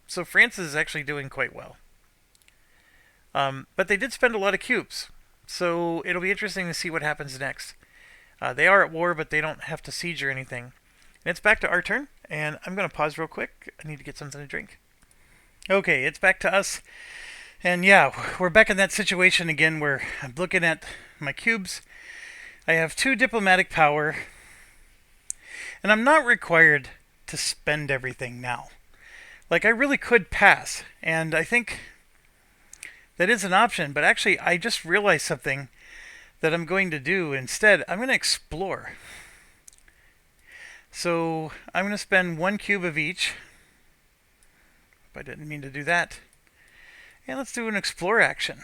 So France is actually doing quite well. But they did spend a lot of cubes. So it'll be interesting to see what happens next. They are at war, but they don't have to siege or anything. And it's back to our turn, and I'm going to pause real quick. I need to get something to drink. Okay, it's back to us. And yeah, we're back in that situation again where I'm looking at my cubes. I have 2 diplomatic power, and I'm not required to spend everything now. Like, I really could pass, and I think that is an option, but actually I just realized something that I'm going to do instead. I'm going to explore. So I'm going to spend 1 cube of each. I didn't mean to do that. And let's do an explore action.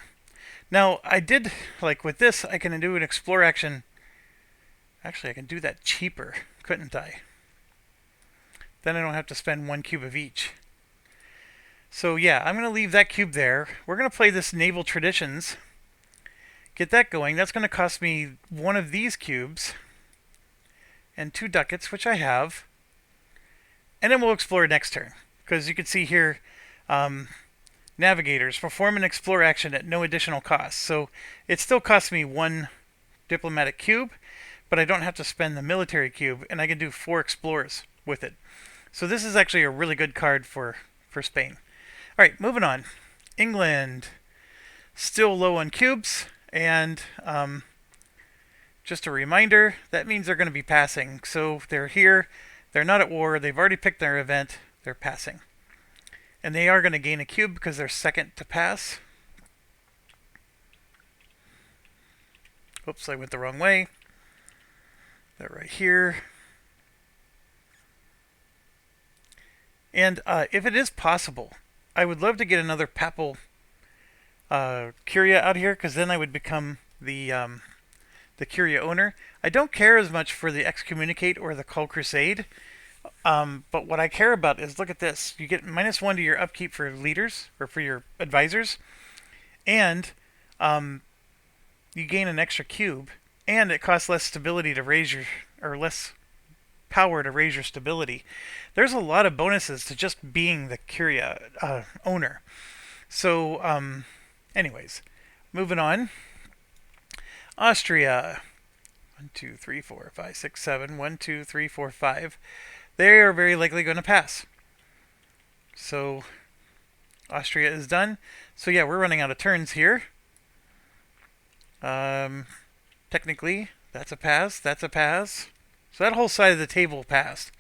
Now, I did, like with this, I can do an explore action. Actually, I can do that cheaper, couldn't I? Then I don't have to spend 1 cube of each. So yeah, I'm going to leave that cube there. We're going to play this Naval Traditions. Get that going. That's going to cost me 1 of these cubes. And 2 ducats, which I have. And then we'll explore next turn. Because you can see here, navigators perform an explore action at no additional cost. So it still costs me 1 diplomatic cube, but I don't have to spend the military cube, and I can do 4 explorers with it. So this is actually a really good card for Spain. All right, moving on. England, still low on cubes, and just a reminder, that means they're going to be passing. So they're here, they're not at war, they've already picked their event, they're passing. And they are going to gain a cube because they're second to pass. Oops, I went the wrong way. They're right here. And if it is possible, I would love to get another papal curia out here, because then I would become the curia owner. I don't care as much for the excommunicate or the call crusade. But what I care about is, look at this. You get -1 to your upkeep for leaders, or for your advisors. And you gain an extra cube. And it costs less stability to raise your, or less power to raise your stability. There's a lot of bonuses to just being the curia owner. So, anyways, moving on. Austria. 1, 2, 3, 4, 5, 6, 7. 1, 2, 3, 4, 5. They are very likely going to pass. So Austria is done. So yeah, we're running out of turns here. Technically, that's a pass. That's a pass. So that whole side of the table passed.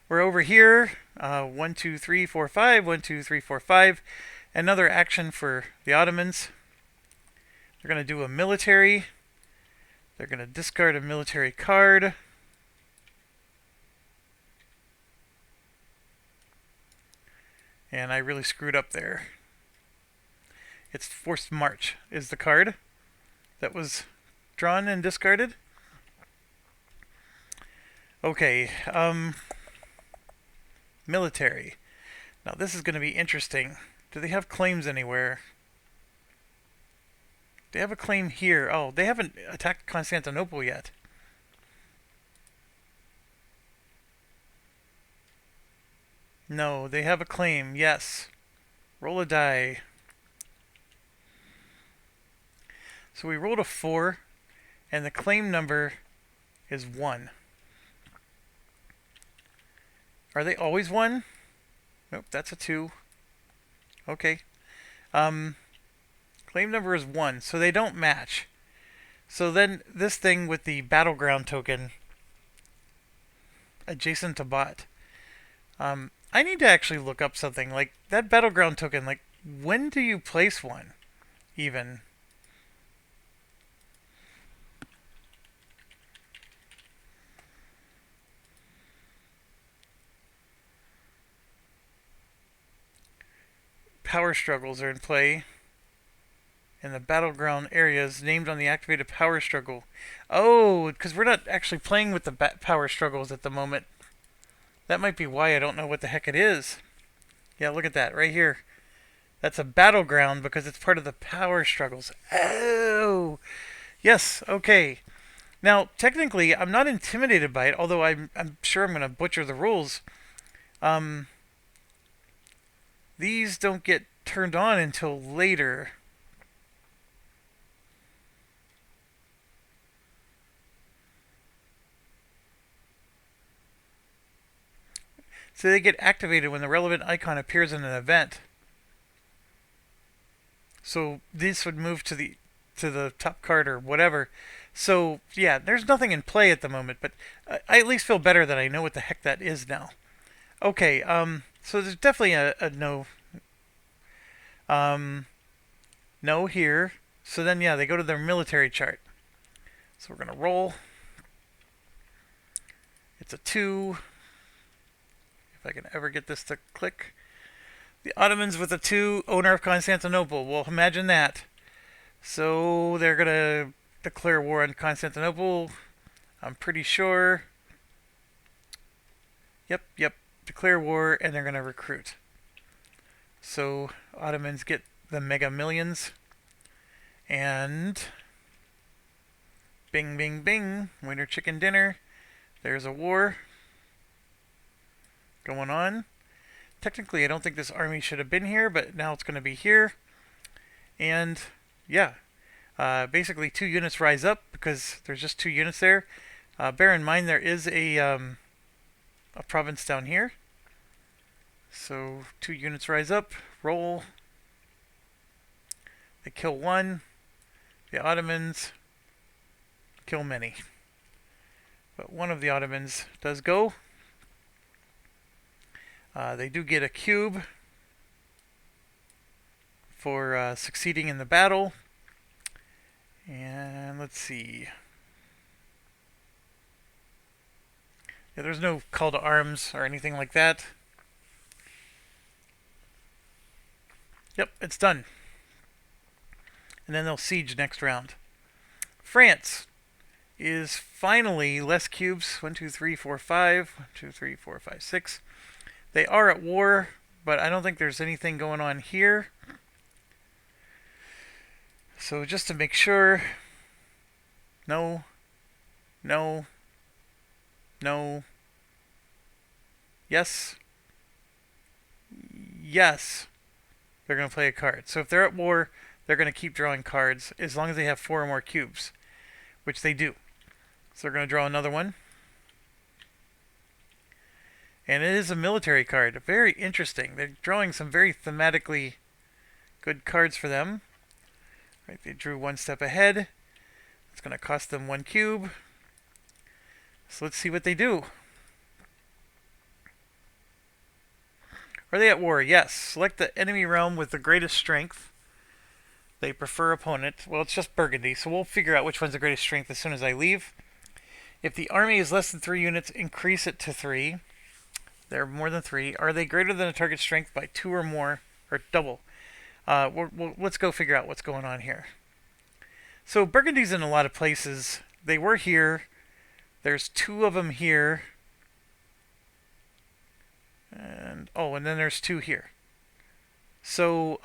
We're over here. 1, 2, 3, 4, 5. 1, 2, 3, 4, 5. Another action for the Ottomans. They're going to do a military. They're going to discard a military card. And I really screwed up there. It's Forced March is the card that was drawn and discarded. Okay, military. Now this is going to be interesting. Do they have claims anywhere? They have a claim here. Oh, they haven't attacked Constantinople yet. No, they have a claim. Yes. Roll a die. So we rolled a 4, and the claim number is 1. Are they always 1? Nope, that's a 2. Okay. Claim number is 1, so they don't match. So then this thing with the battleground token adjacent to bot. I need to actually look up something. Like, that battleground token, like, when do you place one? Even. Power struggles are in play. In the battleground areas named on the activated power struggle. Oh, because we're not actually playing with the power struggles at the moment. That might be why I don't know what the heck it is. Yeah, look at that right here. That's a battleground because it's part of the power struggles. Oh, yes, okay. Now, technically, I'm not intimidated by it, although I'm sure I'm going to butcher the rules. Um, these don't get turned on until later. So they get activated when the relevant icon appears in an event. So this would move to the top card or whatever. So yeah, there's nothing in play at the moment, but I at least feel better that I know what the heck that is now. Okay, so there's definitely a no, no here. So then yeah, they go to their military chart. So we're gonna roll. It's a 2. If I can ever get this to click. The Ottomans with a 2, owner of Constantinople. Well, imagine that. So they're going to declare war on Constantinople. I'm pretty sure. Yep. Declare war, and they're going to recruit. So Ottomans get the mega millions. And bing, bing, bing. Winter chicken dinner. There's a war going on. Technically, I don't think this army should have been here, but now it's going to be here. And yeah, basically 2 units rise up because there's just 2 units there. Bear in mind there is a province down here. So 2 units rise up, roll. They kill 1. The Ottomans kill many. But one of the Ottomans does go. They do get a cube for succeeding in the battle. And let's see. Yeah, there's no call to arms or anything like that. Yep, it's done. And then they'll siege next round. France is finally less cubes. 1, 2, 3, 4, 5. 1, 2, 3, 4, 5, 6. They are at war, but I don't think there's anything going on here. So just to make sure. No. Yes. They're going to play a card. So if they're at war, they're going to keep drawing cards as long as they have 4 or more cubes, which they do. So they're going to draw another one. And it is a military card. Very interesting. They're drawing some very thematically good cards for them. Right, they drew 1 step ahead. It's going to cost them 1 cube. So let's see what they do. Are they at war? Yes. Select the enemy realm with the greatest strength. They prefer opponent. Well, it's just Burgundy, so we'll figure out which one's the greatest strength as soon as I leave. If the army is less than 3 units, increase it to 3. They're more than 3. Are they greater than a target strength by 2 or more, or double? Let's go figure out what's going on here. So Burgundy's in a lot of places. They were here. There's 2 of them here. And then there's 2 here. So,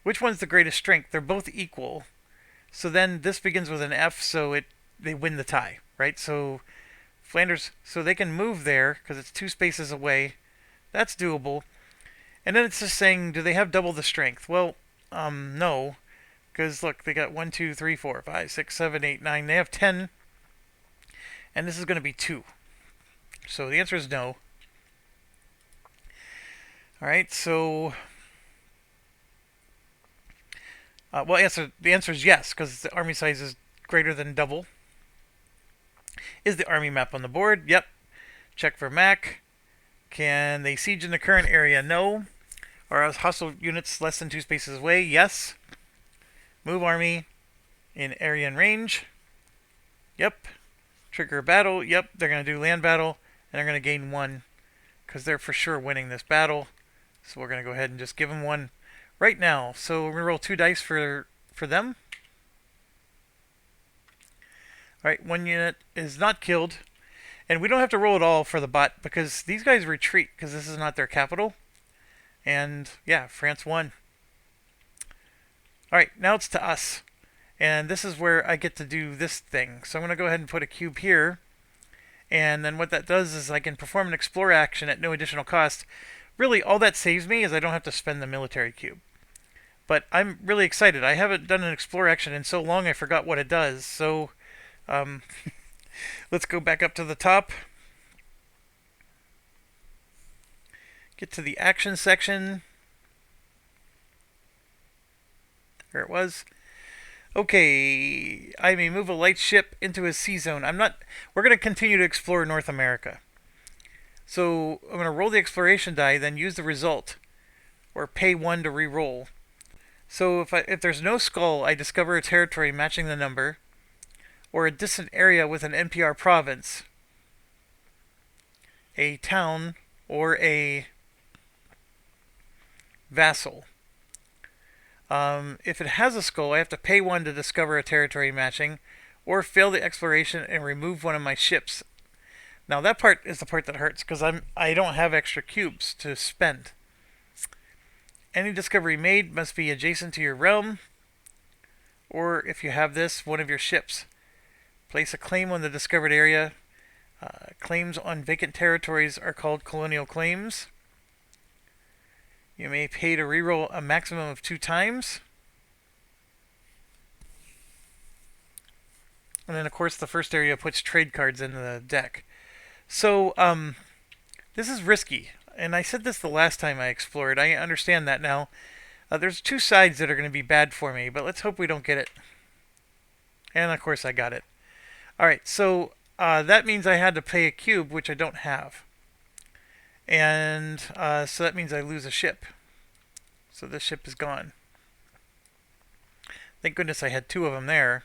which one's the greatest strength? They're both equal. So then this begins with an F, so they win the tie, right? So Flanders, so they can move there because it's 2 spaces away. That's doable. And then it's just saying, do they have double the strength? Well, no. Because look, they got 1, 2, 3, 4, 5, 6, 7, 8, 9. They have 10. And this is going to be 2. So the answer is no. Alright, so... the answer is yes, because the army size is greater than double. Is the army map on the board? Yep. Check for Mac. Can they siege in the current area? No. Are hostile units less than 2 spaces away? Yes. Move army in area and range. Yep. Trigger a battle. Yep. They're going to do land battle, and they're going to gain 1 because they're for sure winning this battle. So we're going to go ahead and just give them 1 right now. So we're going to roll 2 dice for them. Alright, 1 unit is not killed. And we don't have to roll it all for the bot because these guys retreat because this is not their capital. And yeah, France won. Alright, now it's to us. And this is where I get to do this thing. So I'm going to go ahead and put a cube here. And then what that does is I can perform an explore action at no additional cost. Really, all that saves me is I don't have to spend the military cube. But I'm really excited. I haven't done an explore action in so long I forgot what it does. So um, let's go back up to the top. Get to the action section. There it was. Okay, I may move a light ship into a sea zone. We're going to continue to explore North America. So I'm going to roll the exploration die, then use the result, or pay 1 to re-roll. So if there's no skull, I discover a territory matching the number, or a distant area with an NPR province, a town, or a vassal. If it has a skull, I have to pay 1 to discover a territory matching, or fail the exploration and remove one of my ships. Now that part is the part that hurts because I don't have extra cubes to spend. Any discovery made must be adjacent to your realm, or if you have this, one of your ships. Place a claim on the discovered area. Claims on vacant territories are called colonial claims. You may pay to reroll a maximum of 2 times. And then, of course, the first area puts trade cards into the deck. So, this is risky. And I said this the last time I explored. I understand that now. There's 2 sides that are going to be bad for me, but let's hope we don't get it. And, of course, I got it. Alright, so that means I had to pay a cube, which I don't have. And so that means I lose a ship. So this ship is gone. Thank goodness I had 2 of them there.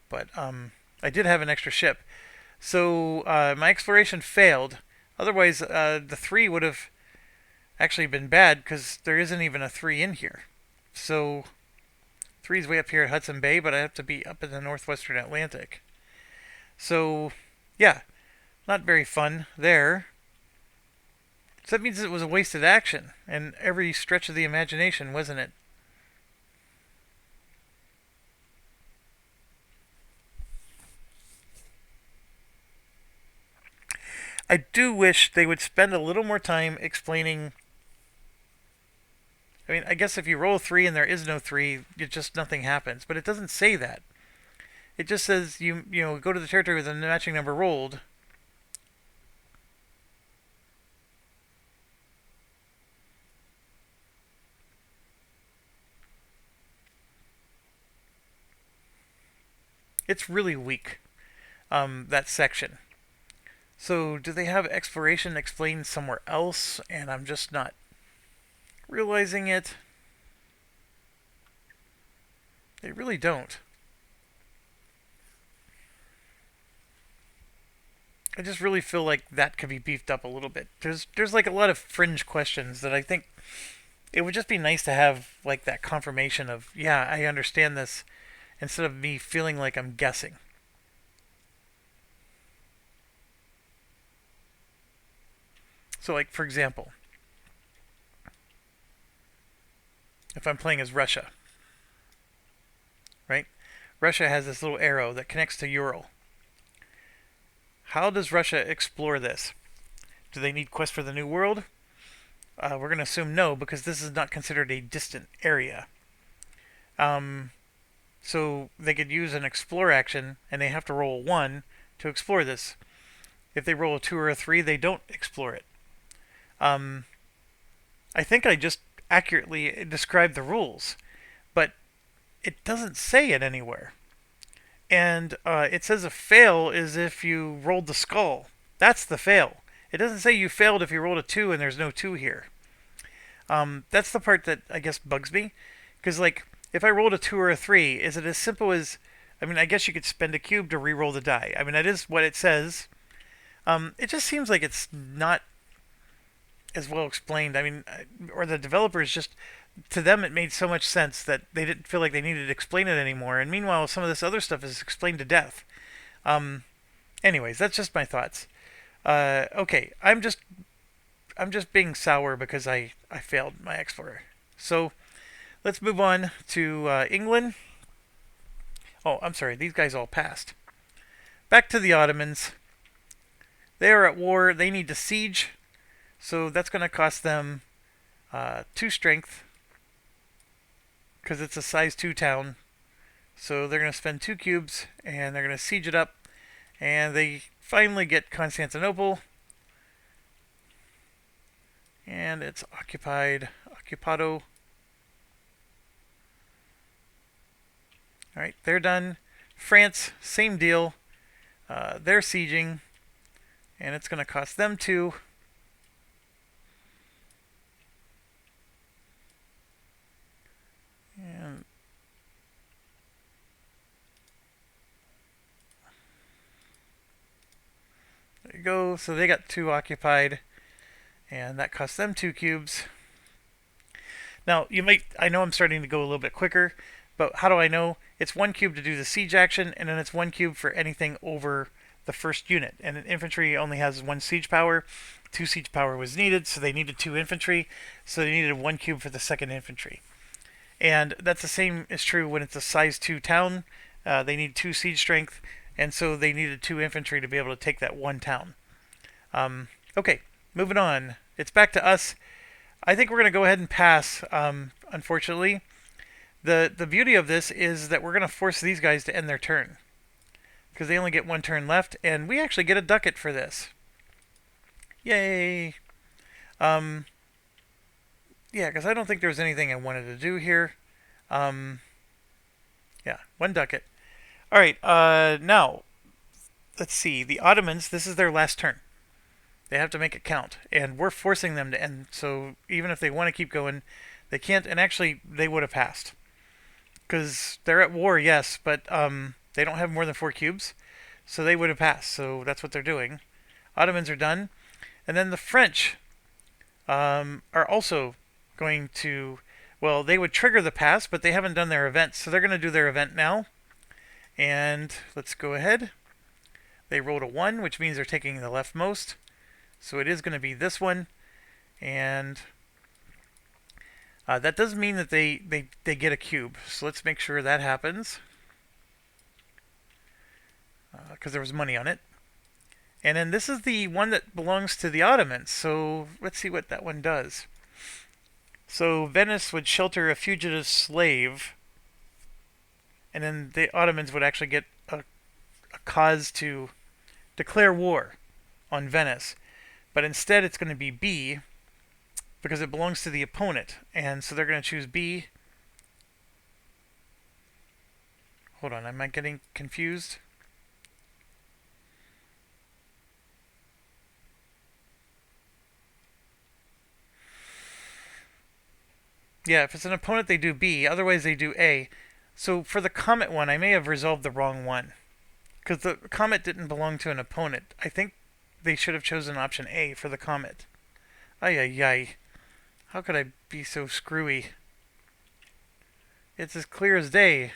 But I did have an extra ship. So my exploration failed. Otherwise, the 3 would have actually been bad because there isn't even a 3 in here. So 3 is way up here at Hudson Bay, but I have to be up in the northwestern Atlantic. So, yeah, not very fun there. So that means it was a wasted action, and every stretch of the imagination, wasn't it? I do wish they would spend a little more time explaining. I mean, I guess if you roll 3 and there is no 3, nothing happens. But it doesn't say that. It just says you go to the territory with a matching number rolled. It's really weak, that section. So do they have exploration explained somewhere else, and I'm just not realizing it? They really don't. I just really feel like that could be beefed up a little bit. There's like a lot of fringe questions that I think it would just be nice to have like that confirmation of, yeah, I understand this, instead of me feeling like I'm guessing. So like, for example, if I'm playing as Russia, right? Russia has this little arrow that connects to Ural. How does Russia explore this? Do they need Quest for the New World? We're going to assume no, because this is not considered a distant area. So they could use an explore action, and they have to roll a 1 to explore this. If they roll a 2 or a 3, they don't explore it. I think I just accurately described the rules, but it doesn't say it anywhere. And it says a fail is if you rolled the skull. That's the fail. It doesn't say you failed if you rolled a 2 and there's no 2 here. That's the part that I guess bugs me. Because, like, if I rolled a 2 or a 3, is it as simple as... I mean, I guess you could spend a cube to re-roll the die. I mean, that is what it says. It just seems like it's not as well explained. I mean, or the developers just... To them, it made so much sense that they didn't feel like they needed to explain it anymore. And meanwhile, some of this other stuff is explained to death. Anyways, that's just my thoughts. Okay, I'm just being sour because I failed my Explorer. So let's move on to England. Oh, I'm sorry, these guys all passed. Back to the Ottomans. They are at war. They need to siege, so that's going to cost them 2 strength because it's a size 2 town. So they're going to spend 2 cubes and they're going to siege it up. And they finally get Constantinople. And it's occupied. Occupado. Alright, they're done. France, same deal. They're sieging. And it's going to cost them 2. And there you go. So they got 2 occupied. And that costs them 2 cubes. Now, I know I'm starting to go a little bit quicker, but how do I know? It's 1 cube to do the siege action, and then it's 1 cube for anything over the first unit. And an infantry only has 1 siege power. 2 siege power was needed, so they needed 2 infantry. So they needed 1 cube for the second infantry. And that's the same is true when it's a size 2 town. They need 2 siege strength, and so they needed 2 infantry to be able to take that 1 town. Okay, moving on. It's back to us. I think we're going to go ahead and pass, unfortunately. The beauty of this is that we're going to force these guys to end their turn. Because they only get 1 turn left, and we actually get a ducat for this. Yay! Yeah, because I don't think there was anything I wanted to do here. Yeah, 1 ducat. Alright, now, let's see. The Ottomans, this is their last turn. They have to make it count. And we're forcing them to end. So even if they want to keep going, they can't. And actually, they would have passed. Because they're at war, yes, but they don't have more than 4 cubes. So they would have passed. So that's what they're doing. Ottomans are done. And then the French are also going to... Well, they would trigger the pass, but they haven't done their event. So they're going to do their event now. And let's go ahead. They rolled a 1, which means they're taking the leftmost. So it is going to be this one, and that does mean that they get a cube. So let's make sure that happens, because there was money on it. And then this is the one that belongs to the Ottomans, so let's see what that one does. So Venice would shelter a fugitive slave, and then the Ottomans would actually get a cause to declare war on Venice. But instead it's going to be B, because it belongs to the opponent. And so they're going to choose B. Hold on, am I getting confused? Yeah, if it's an opponent they do B, otherwise they do A. So for the Comet one, I may have resolved the wrong one. Because the Comet didn't belong to an opponent. I think they should have chosen option A for the Comet. Ay ay ay. How could I be so screwy? It's as clear as day.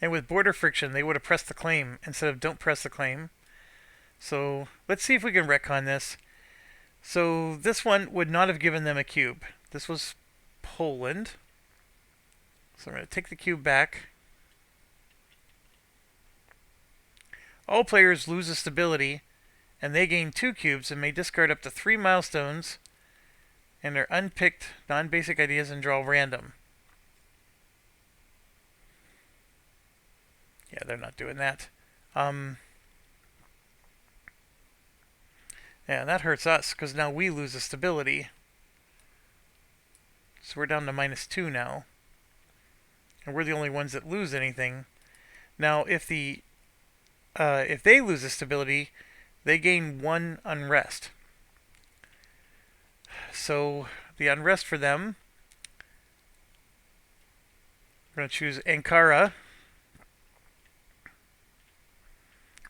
And with border friction, they would have pressed the claim instead of don't press the claim. So let's see if we can retcon this. So this one would not have given them a cube. This was Poland. So I'm going to take the cube back. All players lose a stability, and they gain 2 cubes and may discard up to 3 milestones and their unpicked non-basic ideas and draw random. Yeah, they're not doing that. Yeah, that hurts us, because now we lose a stability. So we're down to -2 now. And we're the only ones that lose anything. Now, if they lose a stability, they gain 1 unrest. So the unrest for them, we're going to choose Ankara.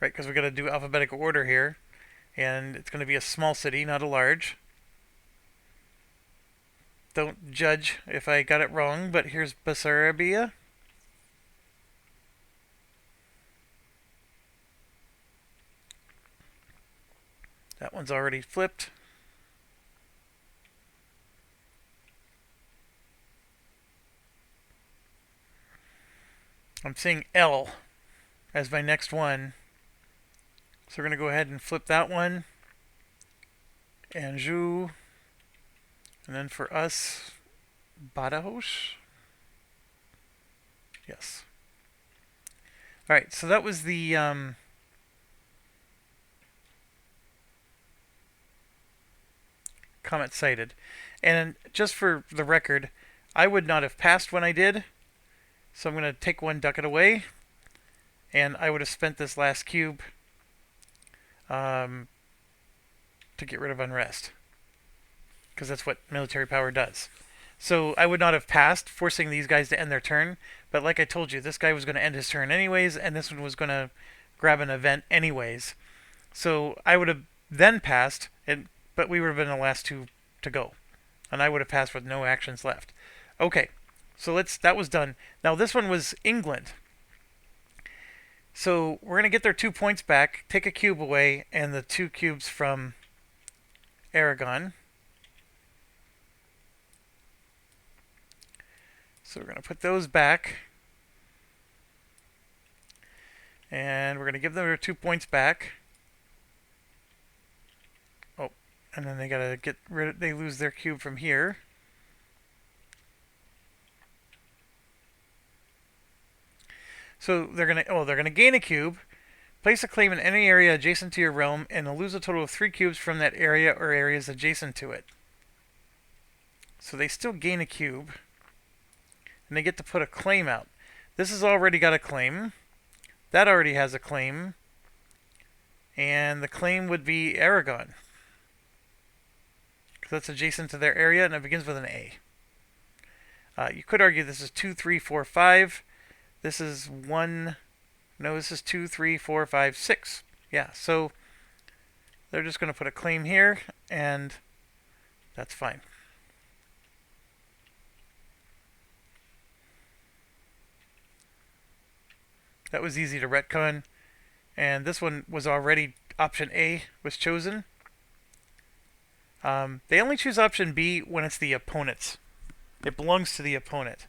Right, because we've got to do alphabetical order here. And it's going to be a small city, not a large. Don't judge if I got it wrong, but here's Bessarabia. That one's already flipped. I'm seeing L as my next one. So we're going to go ahead and flip that one. Anjou. And then for us, Badajoz. Yes. Alright, so that was the comet sighted. And just for the record, I would not have passed when I did. So I'm going to take one ducat away. And I would have spent this last cube to get rid of unrest. Because that's what military power does. So I would not have passed, forcing these guys to end their turn. But like I told you, this guy was going to end his turn anyways, and this one was going to grab an event anyways. So I would have then passed, but we would have been the last two to go. And I would have passed with no actions left. Okay, so that was done. Now this one was England. So we're going to get their 2 points back, take a cube away, and the 2 cubes from Aragon. So we're going to put those back. And we're going to give them their 2 points back. Oh, and then they got to get rid of, they lose their cube from here. So they're going to gain a cube, place a claim in any area adjacent to your realm, and they'll lose a total of 3 cubes from that area or areas adjacent to it. So they still gain a cube. And they get to put a claim out. This has already got a claim. That already has a claim. And the claim would be Aragon. Because that's adjacent to their area, and it begins with an A. You could argue this is 2, 3, 4, 5. This is 1. No, this is 2, 3, 4, 5, 6. Yeah, so they're just going to put a claim here, and that's fine. That was easy to retcon. And this one was already, option A was chosen. They only choose option B when it's the opponent's. It belongs to the opponent.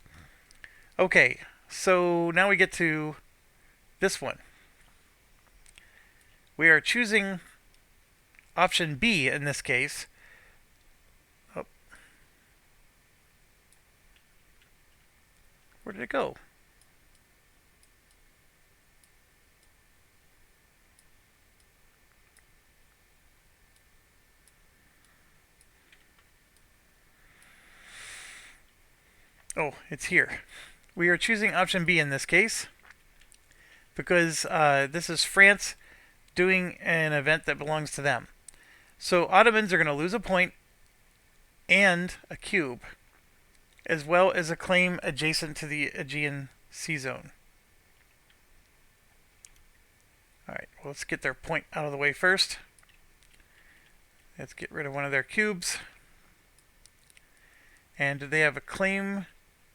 Okay, so now we get to this one. We are choosing option B in this case. Oh. Where did it go? Oh, it's here. We are choosing option B in this case because this is France doing an event that belongs to them. So Ottomans are going to lose a point and a cube, as well as a claim adjacent to the Aegean Sea Zone. Alright, well, let's get their point out of the way first. Let's get rid of one of their cubes. And do they have a claim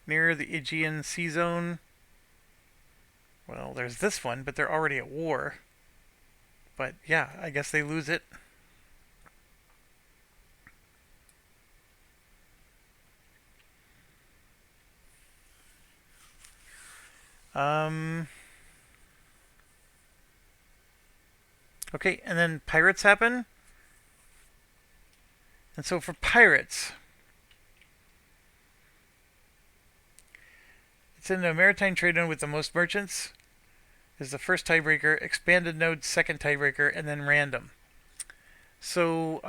near the Aegean Sea Zone? Well, there's this one, but they're already at war. But yeah, I guess they lose it. Okay, and then pirates happen. And so for pirates, it's in the maritime trade node with the most merchants is the first tiebreaker, expanded node second tiebreaker, and then random. So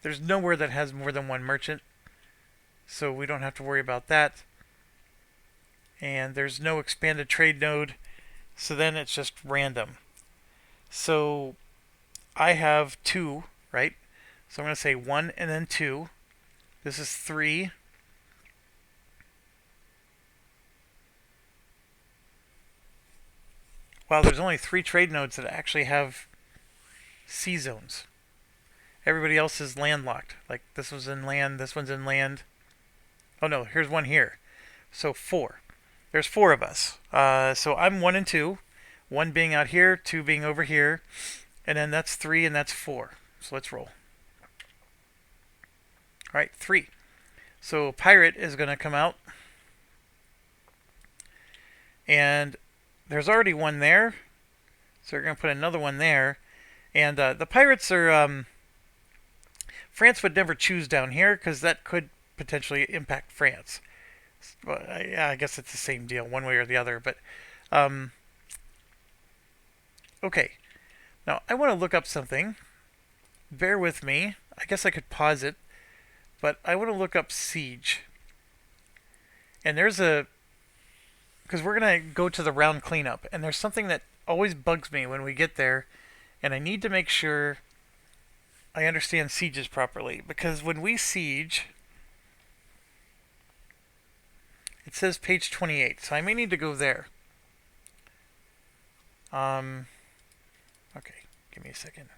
there's nowhere that has more than one merchant, so we don't have to worry about that. And there's no expanded trade node, so then it's just random. So I have 2, right? So I'm going to say 1 and then 2. This is 3. Wow, there's only 3 trade nodes that actually have sea zones. Everybody else is landlocked. Like this one's in land, this one's in land. Oh no, here's one here. So 4. There's 4 of us. So I'm 1 and 2. 1 being out here, 2 being over here. And then that's 3 and that's 4. So let's roll. Alright, 3. So pirate is going to come out. And there's already one there, so we're going to put another one there. And the pirates are... France would never choose down here because that could potentially impact France. Well, yeah, I guess it's the same deal, one way or the other. But okay, now I want to look up something. Bear with me. I guess I could pause it, but I want to look up siege. And there's a... because we're going to go to the round cleanup, and there's something that always bugs me when we get there, and I need to make sure I understand sieges properly. Because when we siege, it says page 28, so I may need to go there. Okay, give me a second.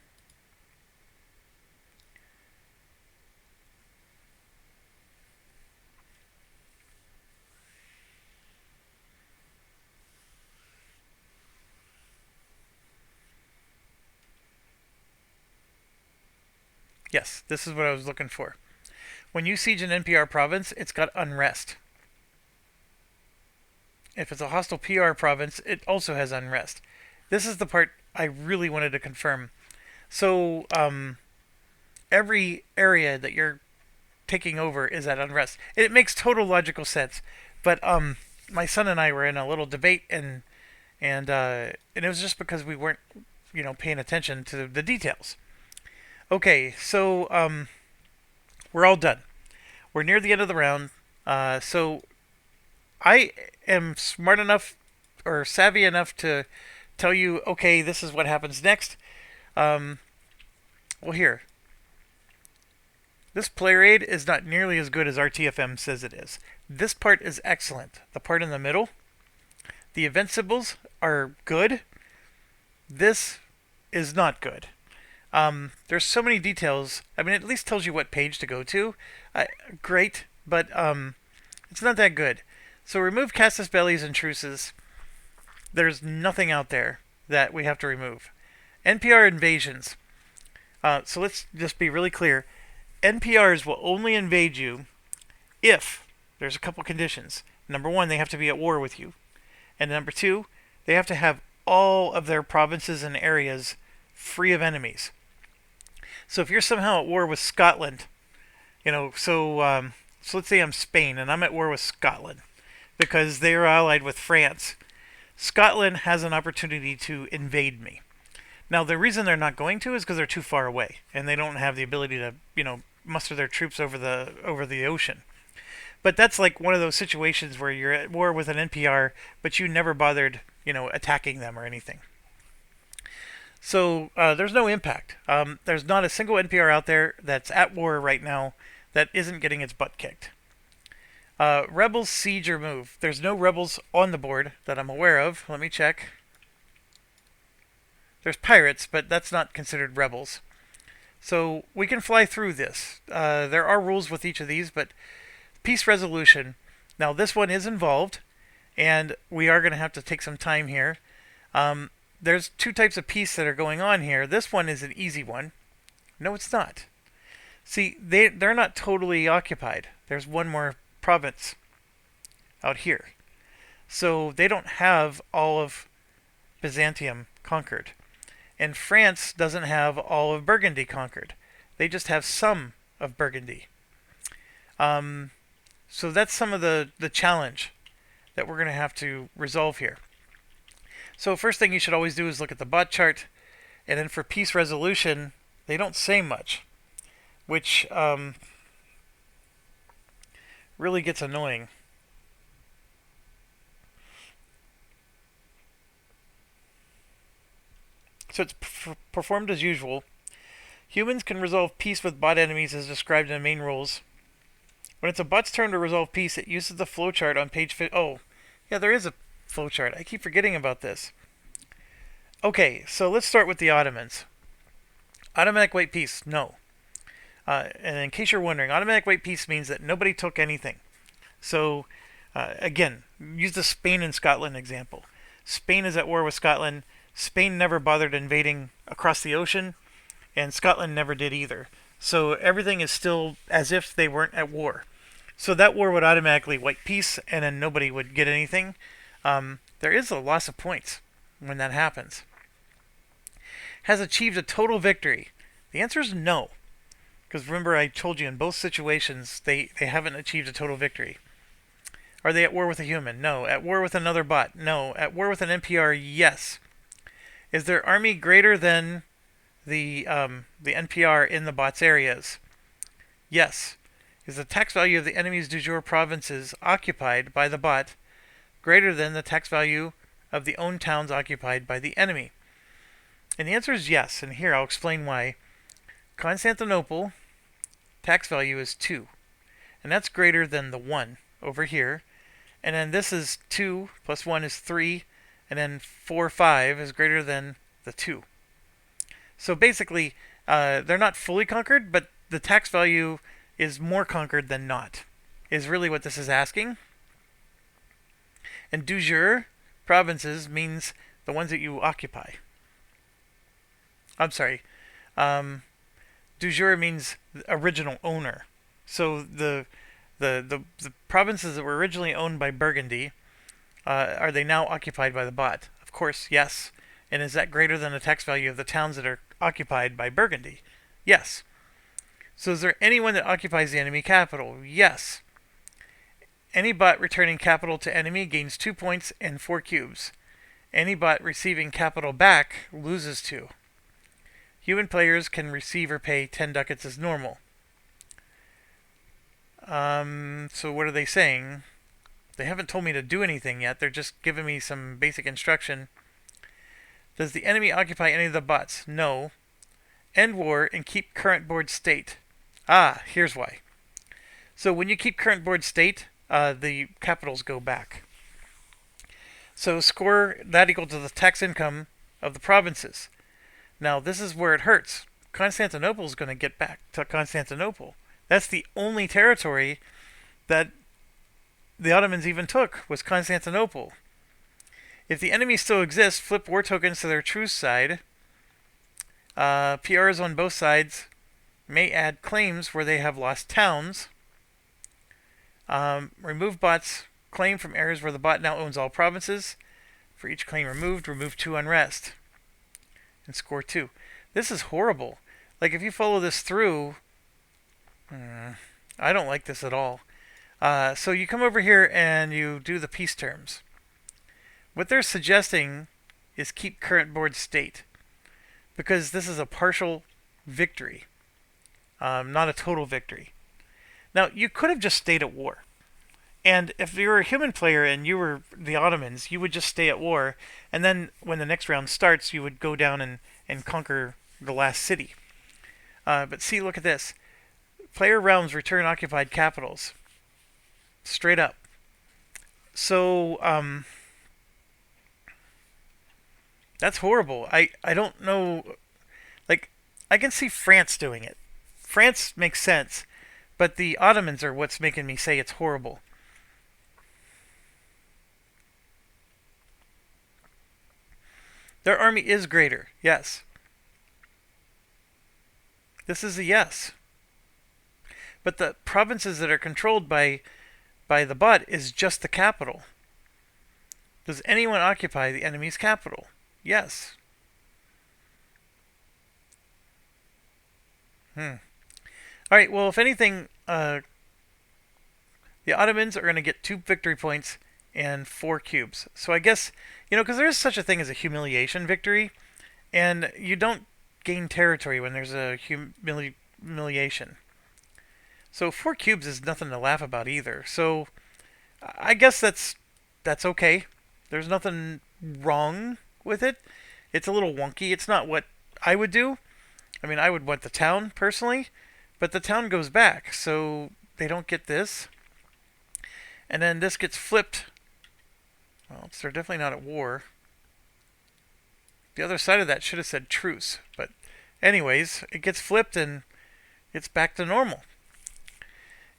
Yes, this is what I was looking for. When you siege an NPR province, it's got unrest. If it's a hostile PR province, it also has unrest. This is the part I really wanted to confirm. So, every area that you're taking over is at unrest. It makes total logical sense. But my son and I were in a little debate, and it was just because we weren't, paying attention to the details. Okay, so we're all done. We're near the end of the round. So I am smart enough or savvy enough to tell you, okay, this is what happens next. Well, here. This player aid is not nearly as good as RTFM says it is. This part is excellent. The part in the middle, the event symbols are good. This is not good. There's so many details. I mean, it at least tells you what page to go to. Great, but it's not that good. So remove casus bellis and truces. There's nothing out there that we have to remove. NPR invasions. So let's just be really clear. NPRs will only invade you if there's a couple conditions. Number one, they have to be at war with you. And number two, they have to have all of their provinces and areas free of enemies. So if you're somehow at war with Scotland, so let's say I'm Spain and I'm at war with Scotland because they are allied with France. Scotland has an opportunity to invade me. Now, the reason they're not going to is because they're too far away and they don't have the ability to, muster their troops over the ocean. But that's like one of those situations where you're at war with an NPR, but you never bothered, attacking them or anything. So there's no impact. There's not a single NPR out there that's at war right now that isn't getting its butt kicked. Rebels, siege, or move. There's no rebels on the board that I'm aware of. Let me check. There's pirates, but that's not considered rebels. So we can fly through this. There are rules with each of these, but peace resolution. Now this one is involved, and we are going to have to take some time here. There's two types of peace that are going on here. This one is an easy one. No, it's not. See, they're not totally occupied. There's one more province out here. So they don't have all of Byzantium conquered. And France doesn't have all of Burgundy conquered. They just have some of Burgundy. So that's some of the challenge that we're going to have to resolve here. So first thing you should always do is look at the bot chart. And then for peace resolution, they don't say much, which really gets annoying. So it's performed as usual. Humans can resolve peace with bot enemies as described in the main rules. When it's a bot's turn to resolve peace, it uses the flowchart on page 50. Oh, yeah, there is a flowchart. I keep forgetting about this. Okay, so let's start with the Ottomans. Automatic white peace, no. And in case you're wondering, automatic white peace means that nobody took anything. So, again, use the Spain and Scotland example. Spain is at war with Scotland. Spain never bothered invading across the ocean, and Scotland never did either. So everything is still as if they weren't at war. So that war would automatically white peace, and then nobody would get anything. there is a loss of points when that happens. Has achieved a total victory? The answer is no. Because remember, I told you in both situations they haven't achieved a total victory. Are they at war with a human? No. At war with another bot? No. At war with an NPR? Yes. Is their army greater than the NPR in the bot's areas? Yes. Is the tax value of the enemy's du jour provinces occupied by the bot greater than the tax value of the own towns occupied by the enemy? And the answer is yes, and here I'll explain why. Constantinople tax value is 2, and that's greater than the 1 over here. And then this is 2 plus 1 is 3, and then 4, 5 is greater than the 2. So basically, they're not fully conquered, but the tax value is more conquered than not, is really what this is asking. And du jour provinces means the ones that you occupy. I'm sorry. Du jour means original owner. So the provinces that were originally owned by Burgundy, are they now occupied by the bot? Of course, yes. And is that greater than the tax value of the towns that are occupied by Burgundy? Yes. So is there anyone that occupies the enemy capital? Yes. Any bot returning capital to enemy gains 2 points and 4 cubes. Any bot receiving capital back loses 2. Human players can receive or pay 10 ducats as normal. So what are they saying? They haven't told me to do anything yet. They're just giving me some basic instruction. Does the enemy occupy any of the bots? No. End war and keep current board state. Ah, here's why. So when you keep current board state, the capitals go back. So score that equal to the tax income of the provinces. Now this is where it hurts. Constantinople is going to get back to Constantinople. That's the only territory that the Ottomans even took, was Constantinople. If the enemy still exists, flip war tokens to their truce side. PRs on both sides may add claims where they have lost towns. Remove bot's claim from areas where the bot now owns all provinces. For each claim removed, remove 2 unrest. And score 2. This is horrible. Like, if you follow this through, I don't like this at all. So you come over here and you do the peace terms. What they're suggesting is keep current board state, because this is a partial victory, not a total victory. Now, you could have just stayed at war. And if you were a human player and you were the Ottomans, you would just stay at war. And then when the next round starts, you would go down and conquer the last city. But see, look at this. Player realms return occupied capitals. Straight up. So, that's horrible. I don't know. Like, I can see France doing it. France makes sense. But the Ottomans are what's making me say it's horrible. Their army is greater, yes. This is a yes. But the provinces that are controlled by the bot is just the capital. Does anyone occupy the enemy's capital? Yes. Alright, well, if anything, the Ottomans are going to get 2 victory points and 4 cubes. So I guess, because there is such a thing as a humiliation victory, and you don't gain territory when there's a humiliation. So 4 cubes is nothing to laugh about either. So I guess that's okay. There's nothing wrong with it. It's a little wonky. It's not what I would do. I mean, I would want the town, personally, but the town goes back, so they don't get this. And then this gets flipped. Well, they're definitely not at war. The other side of that should have said truce. But anyways, it gets flipped and it's back to normal.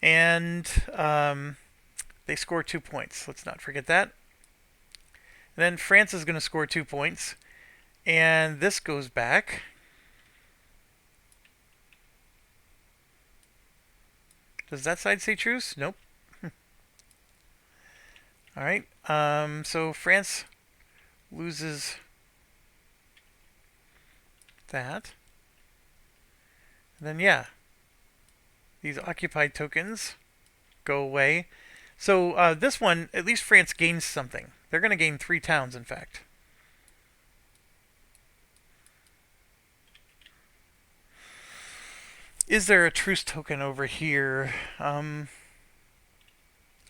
And they score 2 points. Let's not forget that. And then France is going to score 2 points. And this goes back. Does that side say truce? Nope. All right. So France loses that. And then yeah, these occupied tokens go away. So this one, at least France gains something. They're going to gain 3 towns, in fact. Is there a truce token over here? I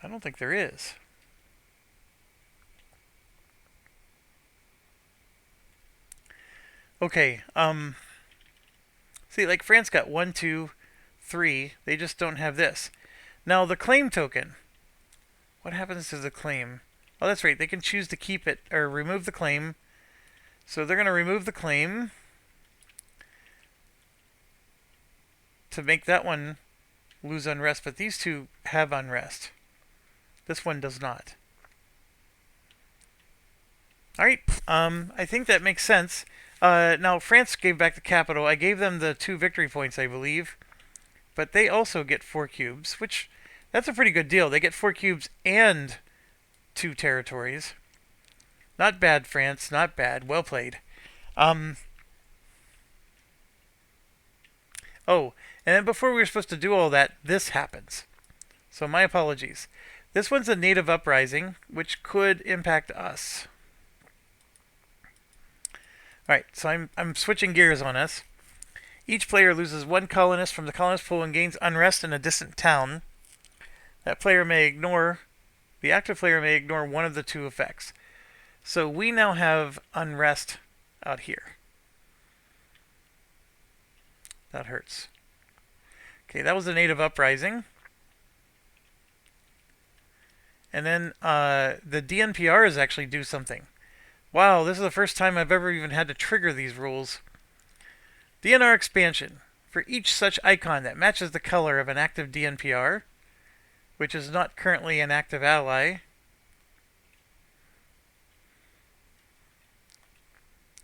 don't think there is. Okay. See, like France got 1, 2, 3. They just don't have this. Now the claim token. What happens to the claim? Oh, that's right. They can choose to keep it or remove the claim. So they're going to remove the claim to make that one lose unrest, but these two have unrest. This one does not. All right. I think that makes sense. Now France gave back the capital. I gave them the 2 victory points, I believe, but they also get 4 cubes, which that's a pretty good deal. They get 4 cubes and 2 territories. Not bad, France. Not bad. Well played. Oh, and then before we were supposed to do all that, this happens. So my apologies. This one's a native uprising, which could impact us. Alright, so I'm switching gears on us. Each player loses 1 colonist from the colonist pool and gains unrest in a distant town. That player may ignore, the active player may ignore one of the 2 effects. So we now have unrest out here. That hurts. Okay, that was a native uprising. And then the DNPRs actually do something. Wow, this is the first time I've ever even had to trigger these rules. DNR expansion. For each such icon that matches the color of an active DNPR, which is not currently an active ally.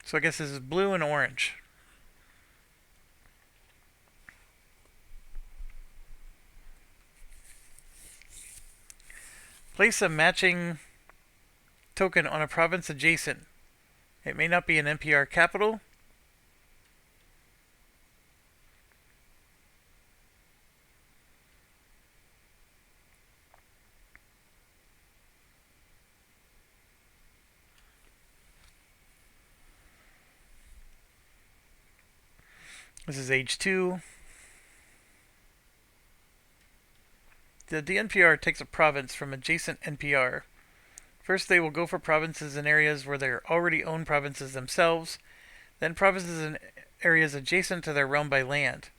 So I guess this is blue and orange. Place a matching token on a province adjacent. It may not be an NPR capital. This is age 2. The DNPR takes a province from adjacent NPR. First, they will go for provinces in areas where they already own provinces themselves, then provinces in areas adjacent to their realm by land.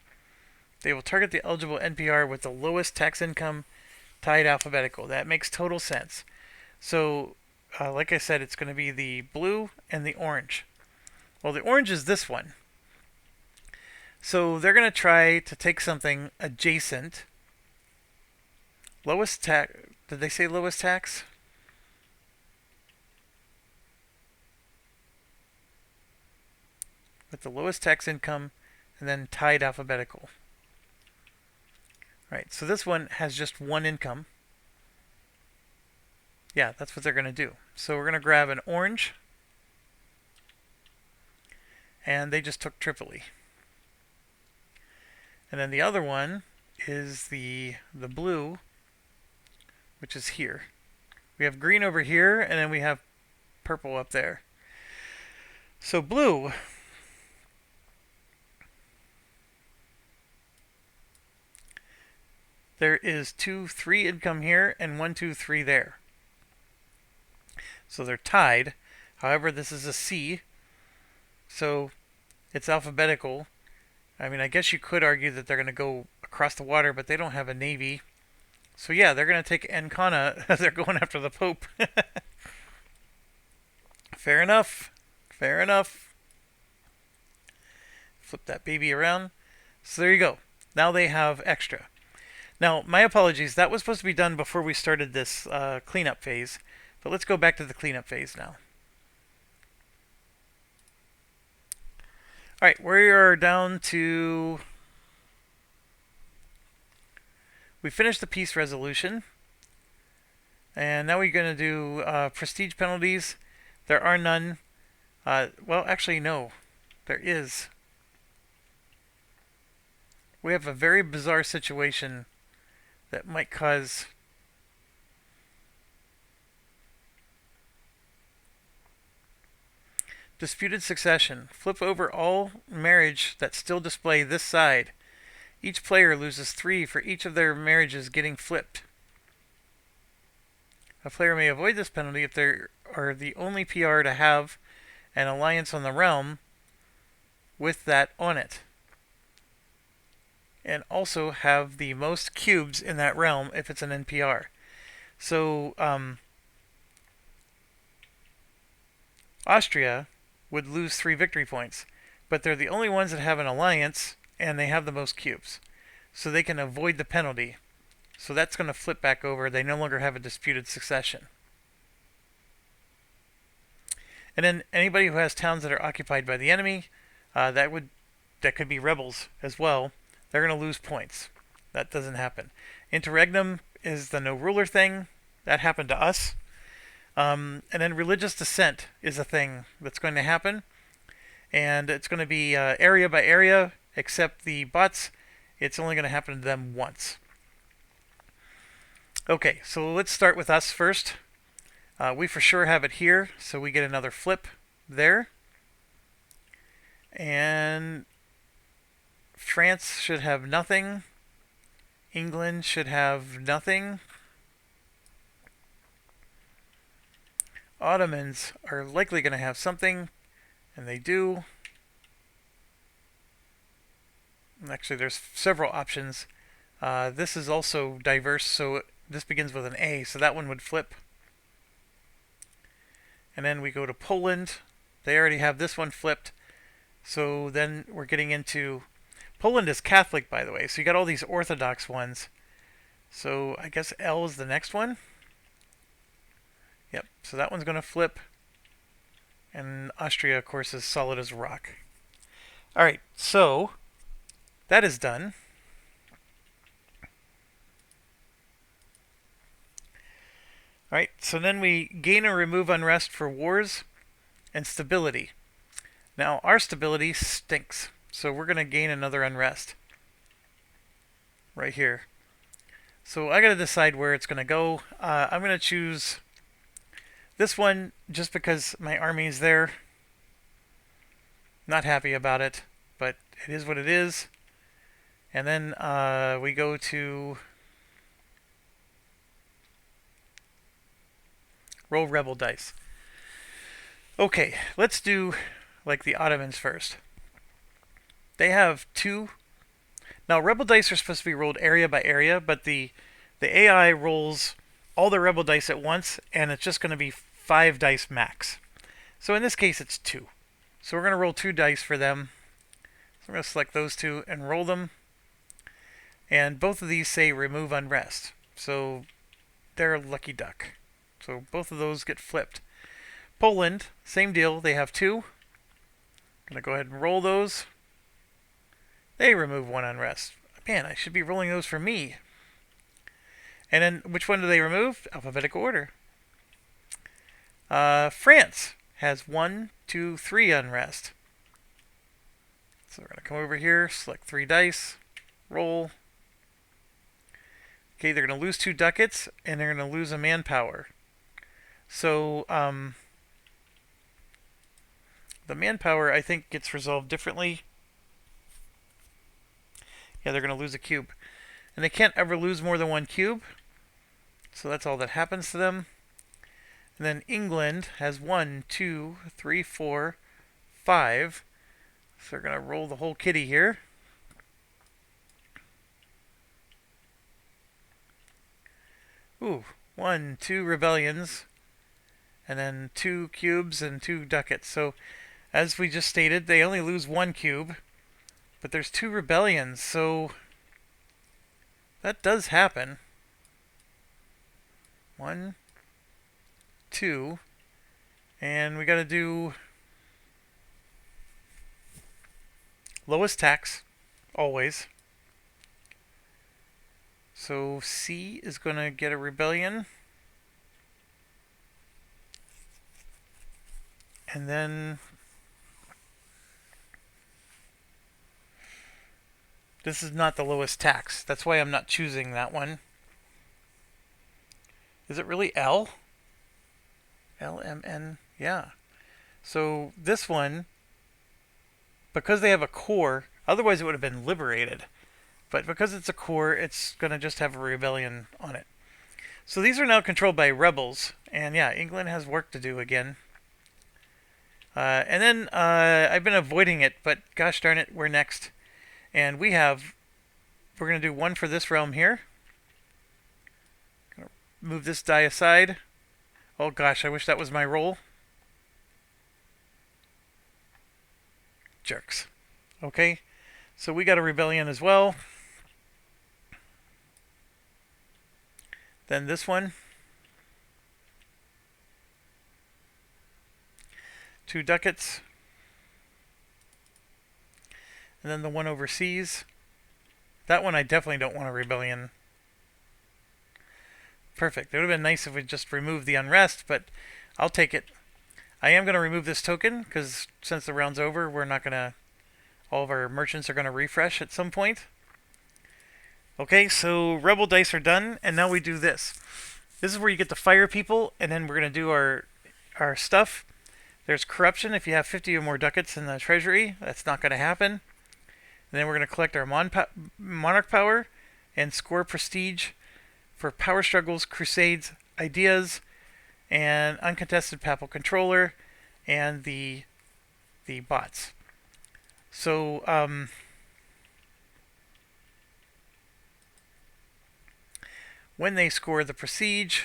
They will target the eligible NPR with the lowest tax income, tied alphabetical. That makes total sense. So, like I said, it's going to be the blue and the orange. Well, the orange is this one. So they're going to try to take something adjacent. Lowest tax. Did they say lowest tax? With the lowest tax income and then tied alphabetical. Right, so this one has just 1 income. Yeah, that's what they're going to do. So we're going to grab an orange. And they just took Tripoli. And then the other one is the blue, which is here. We have green over here, and then we have purple up there. So blue, there is 2, 3 income here, and 1, 2, 3 there. So they're tied. However, this is a C, so it's alphabetical. I mean, I guess you could argue that they're going to go across the water, but they don't have a navy. So yeah, they're going to take Ancona as they're going after the Pope. Fair enough. Fair enough. Flip that baby around. So there you go. Now they have extra. Now, my apologies. That was supposed to be done before we started this cleanup phase. But let's go back to the cleanup phase now. Alright, we are down to... We finished the peace resolution. And now we're going to do prestige penalties. There are none. Well, actually, no. There is. We have a very bizarre situation that might cause... Disputed succession. Flip over all marriage that still display this side. Each player loses 3 for each of their marriages getting flipped. A player may avoid this penalty if they are the only PR to have an alliance on the realm with that on it. And also have the most cubes in that realm if it's an NPR. So, Austria would lose 3 victory points, but they're the only ones that have an alliance and they have the most cubes. So they can avoid the penalty. So that's going to flip back over. They no longer have a disputed succession. And then anybody who has towns that are occupied by the enemy, that could be rebels as well. They're going to lose points. That doesn't happen. Interregnum is the no ruler thing. That happened to us. And then religious dissent is a thing that's going to happen. And it's going to be area by area, except the bots, it's only going to happen to them once. Okay, so let's start with us first. We for sure have it here, so we get another flip there. And France should have nothing. England should have nothing. Ottomans are likely going to have something, and they do. Actually, there's several options. This is also diverse, so this begins with an A, so that one would flip. And then we go to Poland. They already have this one flipped. So then we're getting into... Poland is Catholic, by the way, so you got all these Orthodox ones. So I guess L is the next one. Yep, so that one's going to flip. And Austria, of course, is solid as rock. Alright, so that is done. Alright, so then we gain or remove unrest for wars and stability. Now, our stability stinks, so we're going to gain another unrest. Right here. So I got to decide where it's going to go. I'm going to choose this one just because my army is there. Not happy about it, but it is what it is. And then we go to roll rebel dice. Okay, let's do like the Ottomans first. They have 2. Now, rebel dice are supposed to be rolled area by area, but the AI rolls all the rebel dice at once, and it's just going to be 5 dice max. So in this case, it's 2. So we're going to roll 2 dice for them. So I'm going to select those 2 and roll them. And both of these say remove unrest. So they're a lucky duck. So both of those get flipped. Poland, same deal. They have 2. I'm going to go ahead and roll those. They remove 1 unrest. Man, I should be rolling those for me. And then, which one do they remove? Alphabetical order. France has 1, 2, 3 unrest. So we're going to come over here, select 3 dice, roll. Okay, they're going to lose 2 ducats, and they're going to lose a manpower. So, the manpower, I think, gets resolved differently. Yeah, they're going to lose a cube. And they can't ever lose more than 1 cube. So that's all that happens to them. And then England has 1, 2, 3, 4, 5. So they're going to roll the whole kitty here. Ooh, 1, 2 rebellions. And then 2 cubes and 2 ducats. So, as we just stated, they only lose 1 cube. But there's 2 rebellions, so that does happen. 1, 2, and we got to do lowest tax, always. So C is going to get a rebellion. And then this is not the lowest tax. That's why I'm not choosing that one. Is it really L? LMN? Yeah. So this one, because they have a core, otherwise it would have been liberated. But because it's a core, it's going to just have a rebellion on it. So these are now controlled by rebels. And yeah, England has work to do again. And then I've been avoiding it, but gosh darn it, we're next. And we're going to do one for this realm here. Move this die aside. Oh gosh, I wish that was my roll. Jerks. Okay, so we got a rebellion as well. Then this one. 2 ducats. And then the one overseas. That one I definitely don't want a rebellion. Perfect. It would have been nice if we just removed the unrest, but I'll take it. I am going to remove this token, because since the round's over, we're not going to... all of our merchants are going to refresh at some point. Okay, so rebel dice are done, and now we do this. This is where you get to fire people, and then we're going to do our stuff. There's corruption if you have 50 or more ducats in the treasury. That's not going to happen. And then we're going to collect our monarch power and score prestige for power struggles, crusades, ideas, and uncontested papal controller, and the bots. So when they score the prestige,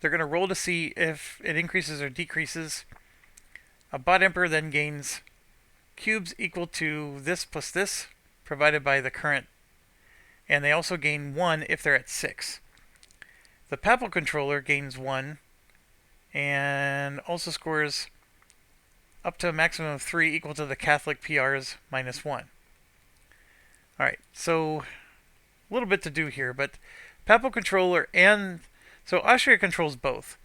they're going to roll to see if it increases or decreases. A bot emperor then gains cubes equal to this plus this, provided by the current, and they also gain 1 if they're at 6. The papal controller gains 1, and also scores up to a maximum of 3 equal to the Catholic PRs minus 1. Alright, so a little bit to do here, but papal controller and... so Austria controls both.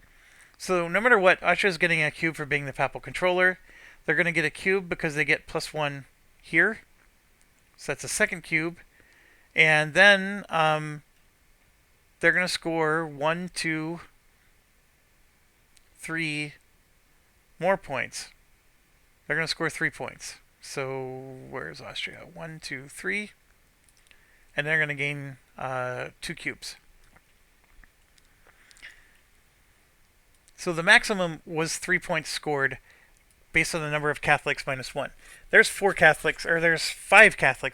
So no matter what, Austria is getting a cube for being the papal controller. They're going to get a cube because they get +1 here. So that's a second cube. And then they're going to score 1, 2, 3 more points. They're going to score 3 points. So where's Austria? 1, 2, 3. And they're going to gain 2 cubes. So the maximum was 3 points scored based on the number of Catholics minus 1. There's 5 Catholics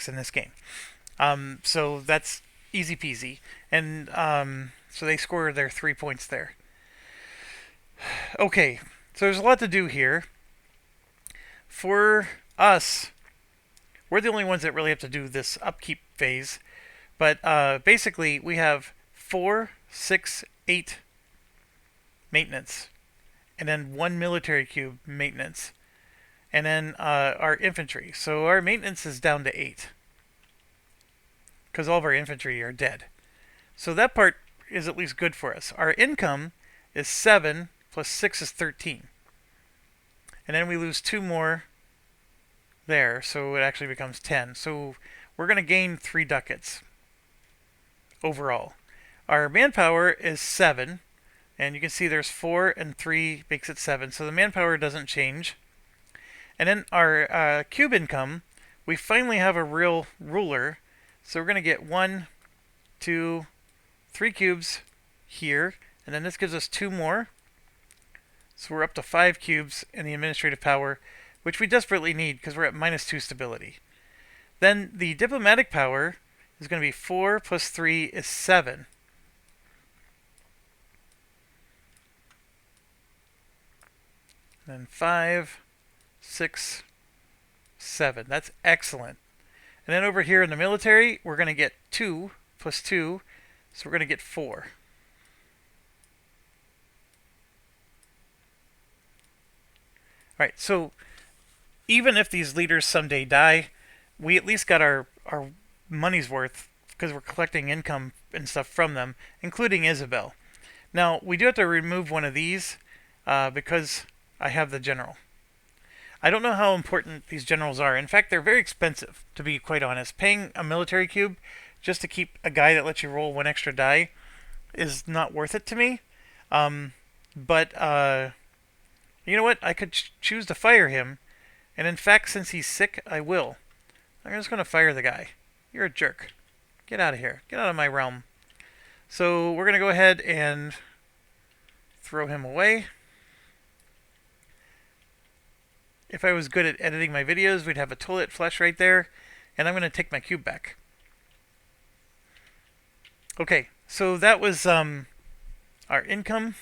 in this game. So that's easy peasy. And so they score their 3 points there. Okay, so there's a lot to do here. For us, we're the only ones that really have to do this upkeep phase. But basically, we have 4, 6, 8 maintenance, and then 1 military cube maintenance, and then our infantry. So our maintenance is down to 8 because all of our infantry are dead. So that part is at least good for us. Our income is 7 plus 6 is 13, and then we lose 2 more there, so it actually becomes 10. So we're going to gain 3 ducats overall. Our manpower is 7. And you can see there's 4 and 3 makes it 7. So the manpower doesn't change. And then our cube income, we finally have a real ruler. So we're going to get 1, 2, 3 cubes here. And then this gives us 2 more. So we're up to 5 cubes in the administrative power, which we desperately need because we're at -2 stability. Then the diplomatic power is going to be 4 plus 3 is 7. Then 5, 6, 7. That's excellent. And then over here in the military, we're going to get 2 plus 2. So we're going to get 4. Alright, so even if these leaders someday die, we at least got our money's worth because we're collecting income and stuff from them, including Isabel. Now, we do have to remove one of these because I have the general. I don't know how important these generals are. In fact, they're very expensive, to be quite honest. Paying a military cube just to keep a guy that lets you roll one extra die is not worth it to me. But you know what? I could choose to fire him. And in fact, since he's sick, I will. I'm just going to fire the guy. You're a jerk. Get out of here. Get out of my realm. So we're going to go ahead and throw him away. If I was good at editing my videos, we'd have a toilet flush right there. And I'm going to take my cube back. Okay, so that was our income.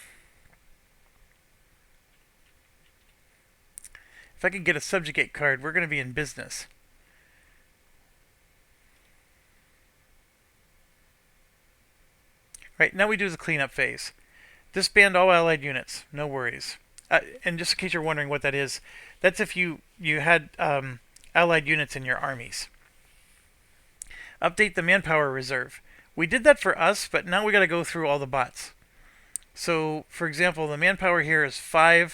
If I could get a subjugate card, we're going to be in business. Right, now we do the cleanup phase. Disband all allied units, no worries. And just in case you're wondering what that is, that's if you had allied units in your armies. Update the manpower reserve. We did that for us, but now we got to go through all the bots. So, for example, the manpower here is 7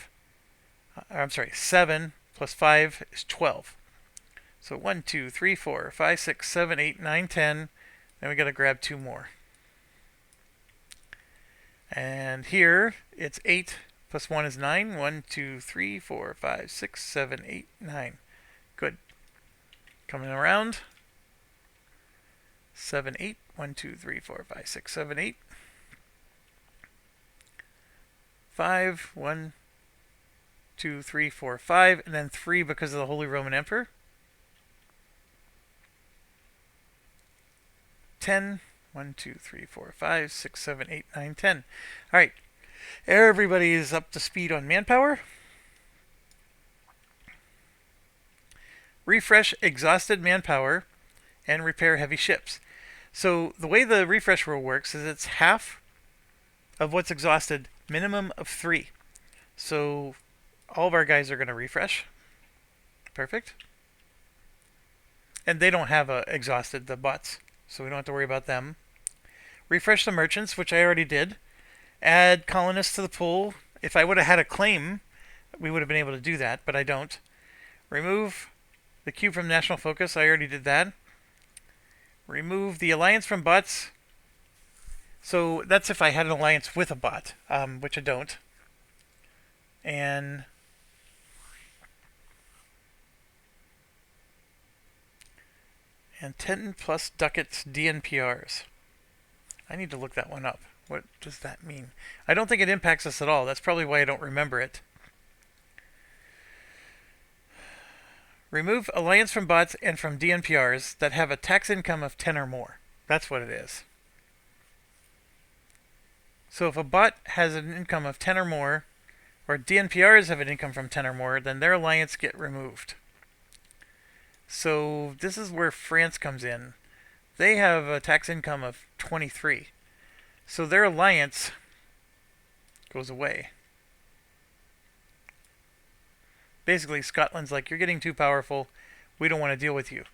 plus 5 is 12. So 1, 2, 3, 4, 5, 6, 7, 8, 9, 10. Then we got to grab 2 more. And here it's 8 plus 1 is 9. 1, 2, 3, 4, 5, 6, 7, 8, 9. Good. Coming around. 7, 8. 1, 2, 3, 4, 5, 6, 7, 8. 5, 1, 2, 3, 4, 5, and then 3 because of the Holy Roman Emperor. 10. 1, 2, 3, 4, 5, 6, 7, 8, 9, 10. Alright. Everybody is up to speed on manpower. Refresh exhausted manpower and repair heavy ships. So the way the refresh rule works is it's half of what's exhausted, minimum of 3. So all of our guys are going to refresh. Perfect. And they don't have exhausted, the bots, so we don't have to worry about them. Refresh the merchants, which I already did. Add colonists to the pool. If I would have had a claim, we would have been able to do that, but I don't. Remove the cube from national focus. I already did that. Remove the alliance from bots. So that's if I had an alliance with a bot, which I don't. And 10 plus ducats DNPRs. I need to look that one up. What does that mean? I don't think it impacts us at all. That's probably why I don't remember it. Remove alliance from bots and from DNPRs that have a tax income of 10 or more. That's what it is. So if a bot has an income of 10 or more, or DNPRs have an income from 10 or more, then their alliance get removed. So this is where France comes in. They have a tax income of 23. So their alliance goes away. Basically, Scotland's like, you're getting too powerful. We don't want to deal with you.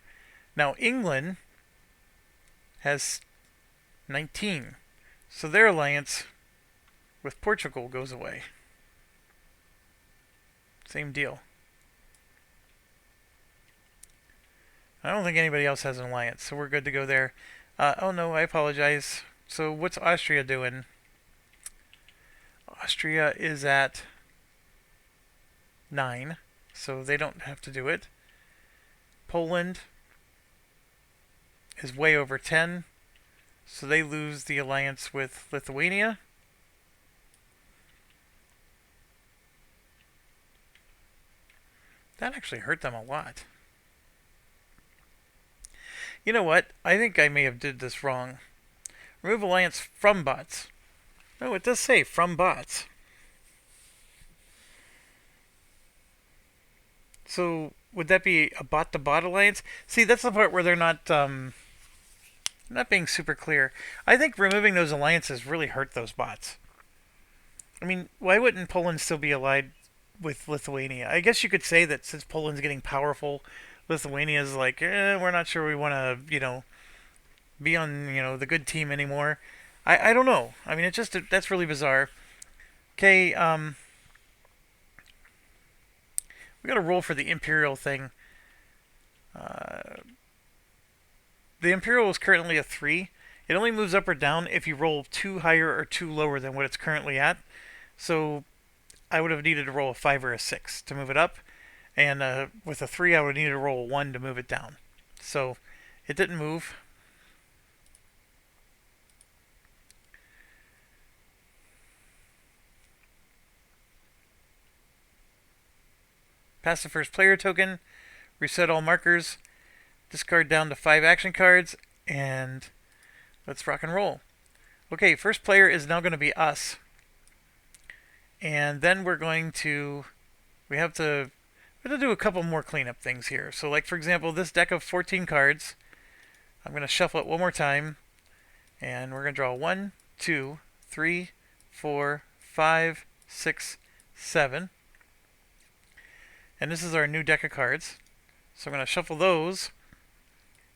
Now, England has 19. So their alliance with Portugal goes away. Same deal. I don't think anybody else has an alliance, so we're good to go there. Oh no, I apologize. So what's Austria doing? Austria is at 9, so they don't have to do it. Poland is way over 10, so they lose the alliance with Lithuania. That actually hurt them a lot. You know what? I think I may have did this wrong. Remove alliance from bots. No, it does say from bots. So would that be a bot-to-bot alliance? See, that's the part where they're not being super clear. I think removing those alliances really hurt those bots. I mean, why wouldn't Poland still be allied with Lithuania? I guess you could say that since Poland's getting powerful, Lithuania is like, we're not sure we want to, be on, the good team anymore. I don't know. I mean, that's really bizarre. Okay, we got to roll for the Imperial thing. Uh, the Imperial is currently a 3. It only moves up or down if you roll 2 higher or 2 lower than what it's currently at. So I would have needed to roll a 5 or a 6 to move it up. And with a 3, I would need to roll a 1 to move it down. So it didn't move. Pass the first player token. Reset all markers. Discard down to 5 action cards. And let's rock and roll. Okay, first player is now going to be us. And then we're going to... We have to do a couple more cleanup things here. So like, for example, this deck of 14 cards, I'm going to shuffle it one more time. And we're going to draw 1, 2, 3, 4, 5, 6, 7. And this is our new deck of cards. So I'm going to shuffle those.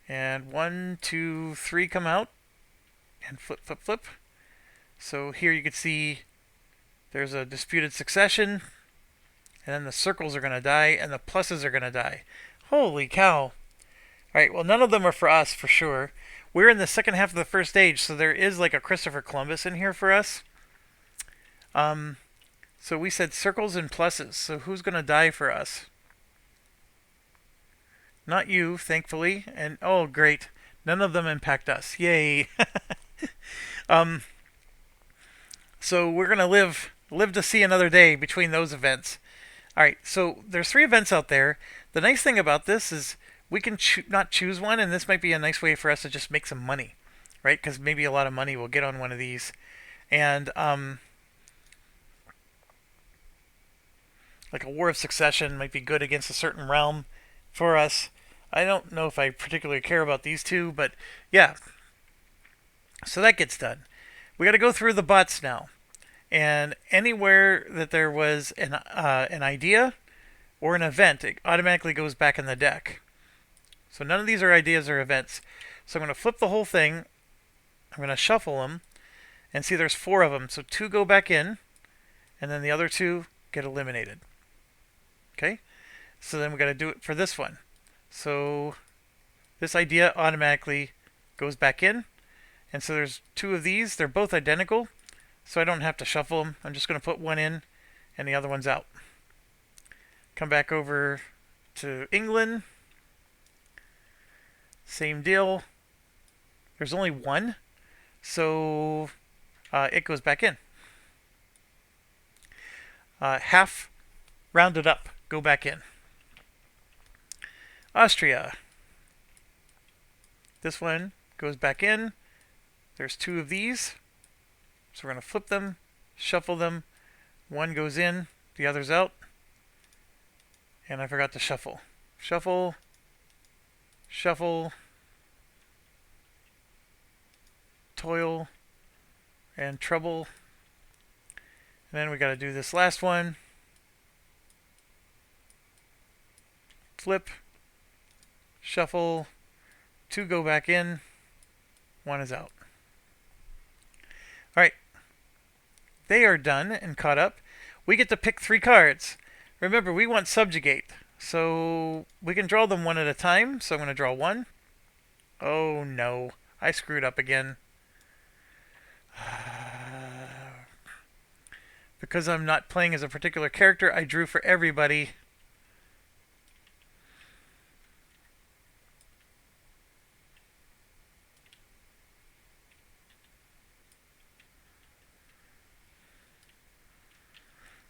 And 1, 2, 3 come out. And flip, flip, flip. So here you can see there's a disputed succession. And then the circles are going to die, and the pluses are going to die. Holy cow. Alright, well, none of them are for us, for sure. We're in the second half of the first stage, so there is like a Christopher Columbus in here for us. So we said circles and pluses. So who's going to die for us? Not you, thankfully. And, oh, great. None of them impact us. Yay. So we're going to live to see another day between those events. Alright, so there's 3 events out there. The nice thing about this is we can not choose one, and this might be a nice way for us to just make some money, right? Because maybe a lot of money will get on one of these. And, like a War of Succession might be good against a certain realm for us. I don't know if I particularly care about these 2, but yeah. So that gets done. We got to go through the bots now. And anywhere that there was an idea or an event, it automatically goes back in the deck. So none of these are ideas or events. So I'm going to flip the whole thing. I'm going to shuffle them. And see, there's 4 of them. So 2 go back in. And then the other 2 get eliminated. Okay? So then we got to do it for this one. So this idea automatically goes back in. And so there's 2 of these. They're both identical. So I don't have to shuffle them. I'm just going to put one in and the other one's out. Come back over to England. Same deal. There's only 1. So it goes back in. Half rounded up. Go back in. Austria. This one goes back in. There's 2 of these. So we're going to flip them, shuffle them. One goes in, the other's out. And I forgot to shuffle. Shuffle, shuffle, toil, and trouble. And then we got to do this last one. Flip, shuffle, 2 go back in, 1 is out. Alright, they are done and caught up. We get to pick 3 cards. Remember, we want subjugate. So we can draw them one at a time. So I'm going to draw 1. Oh no, I screwed up again. Because I'm not playing as a particular character, I drew for everybody.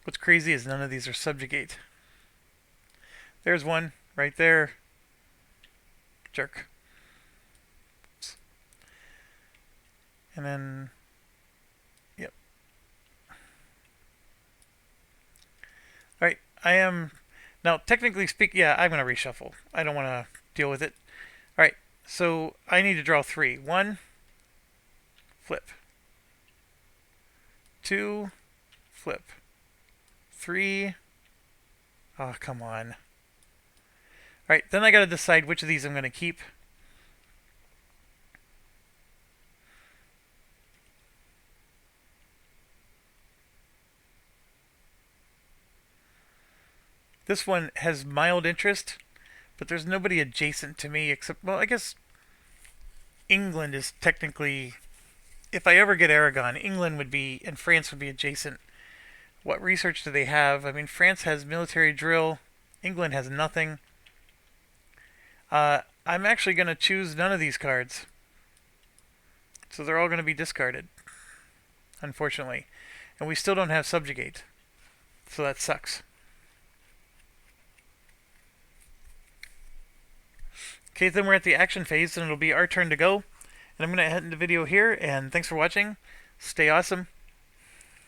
What's crazy is none of these are subjugate. There's one right there. Jerk. And then, yep. Alright, I am, now technically speaking, yeah, I'm going to reshuffle. I don't want to deal with it. Alright, so I need to draw 3. 1, flip. 2, flip. 3. Oh, come on. Alright, then I gotta decide which of these I'm gonna keep. This one has mild interest, but there's nobody adjacent to me except, well, I guess England is technically, if I ever get Aragon, England would be, and France would be adjacent. What research do they have? I mean, France has military drill, England has nothing. I'm actually going to choose none of these cards. So they're all going to be discarded, unfortunately. And we still don't have Subjugate. So that sucks. Okay, then we're at the action phase, and it'll be our turn to go. And I'm going to end the video here, and thanks for watching. Stay awesome.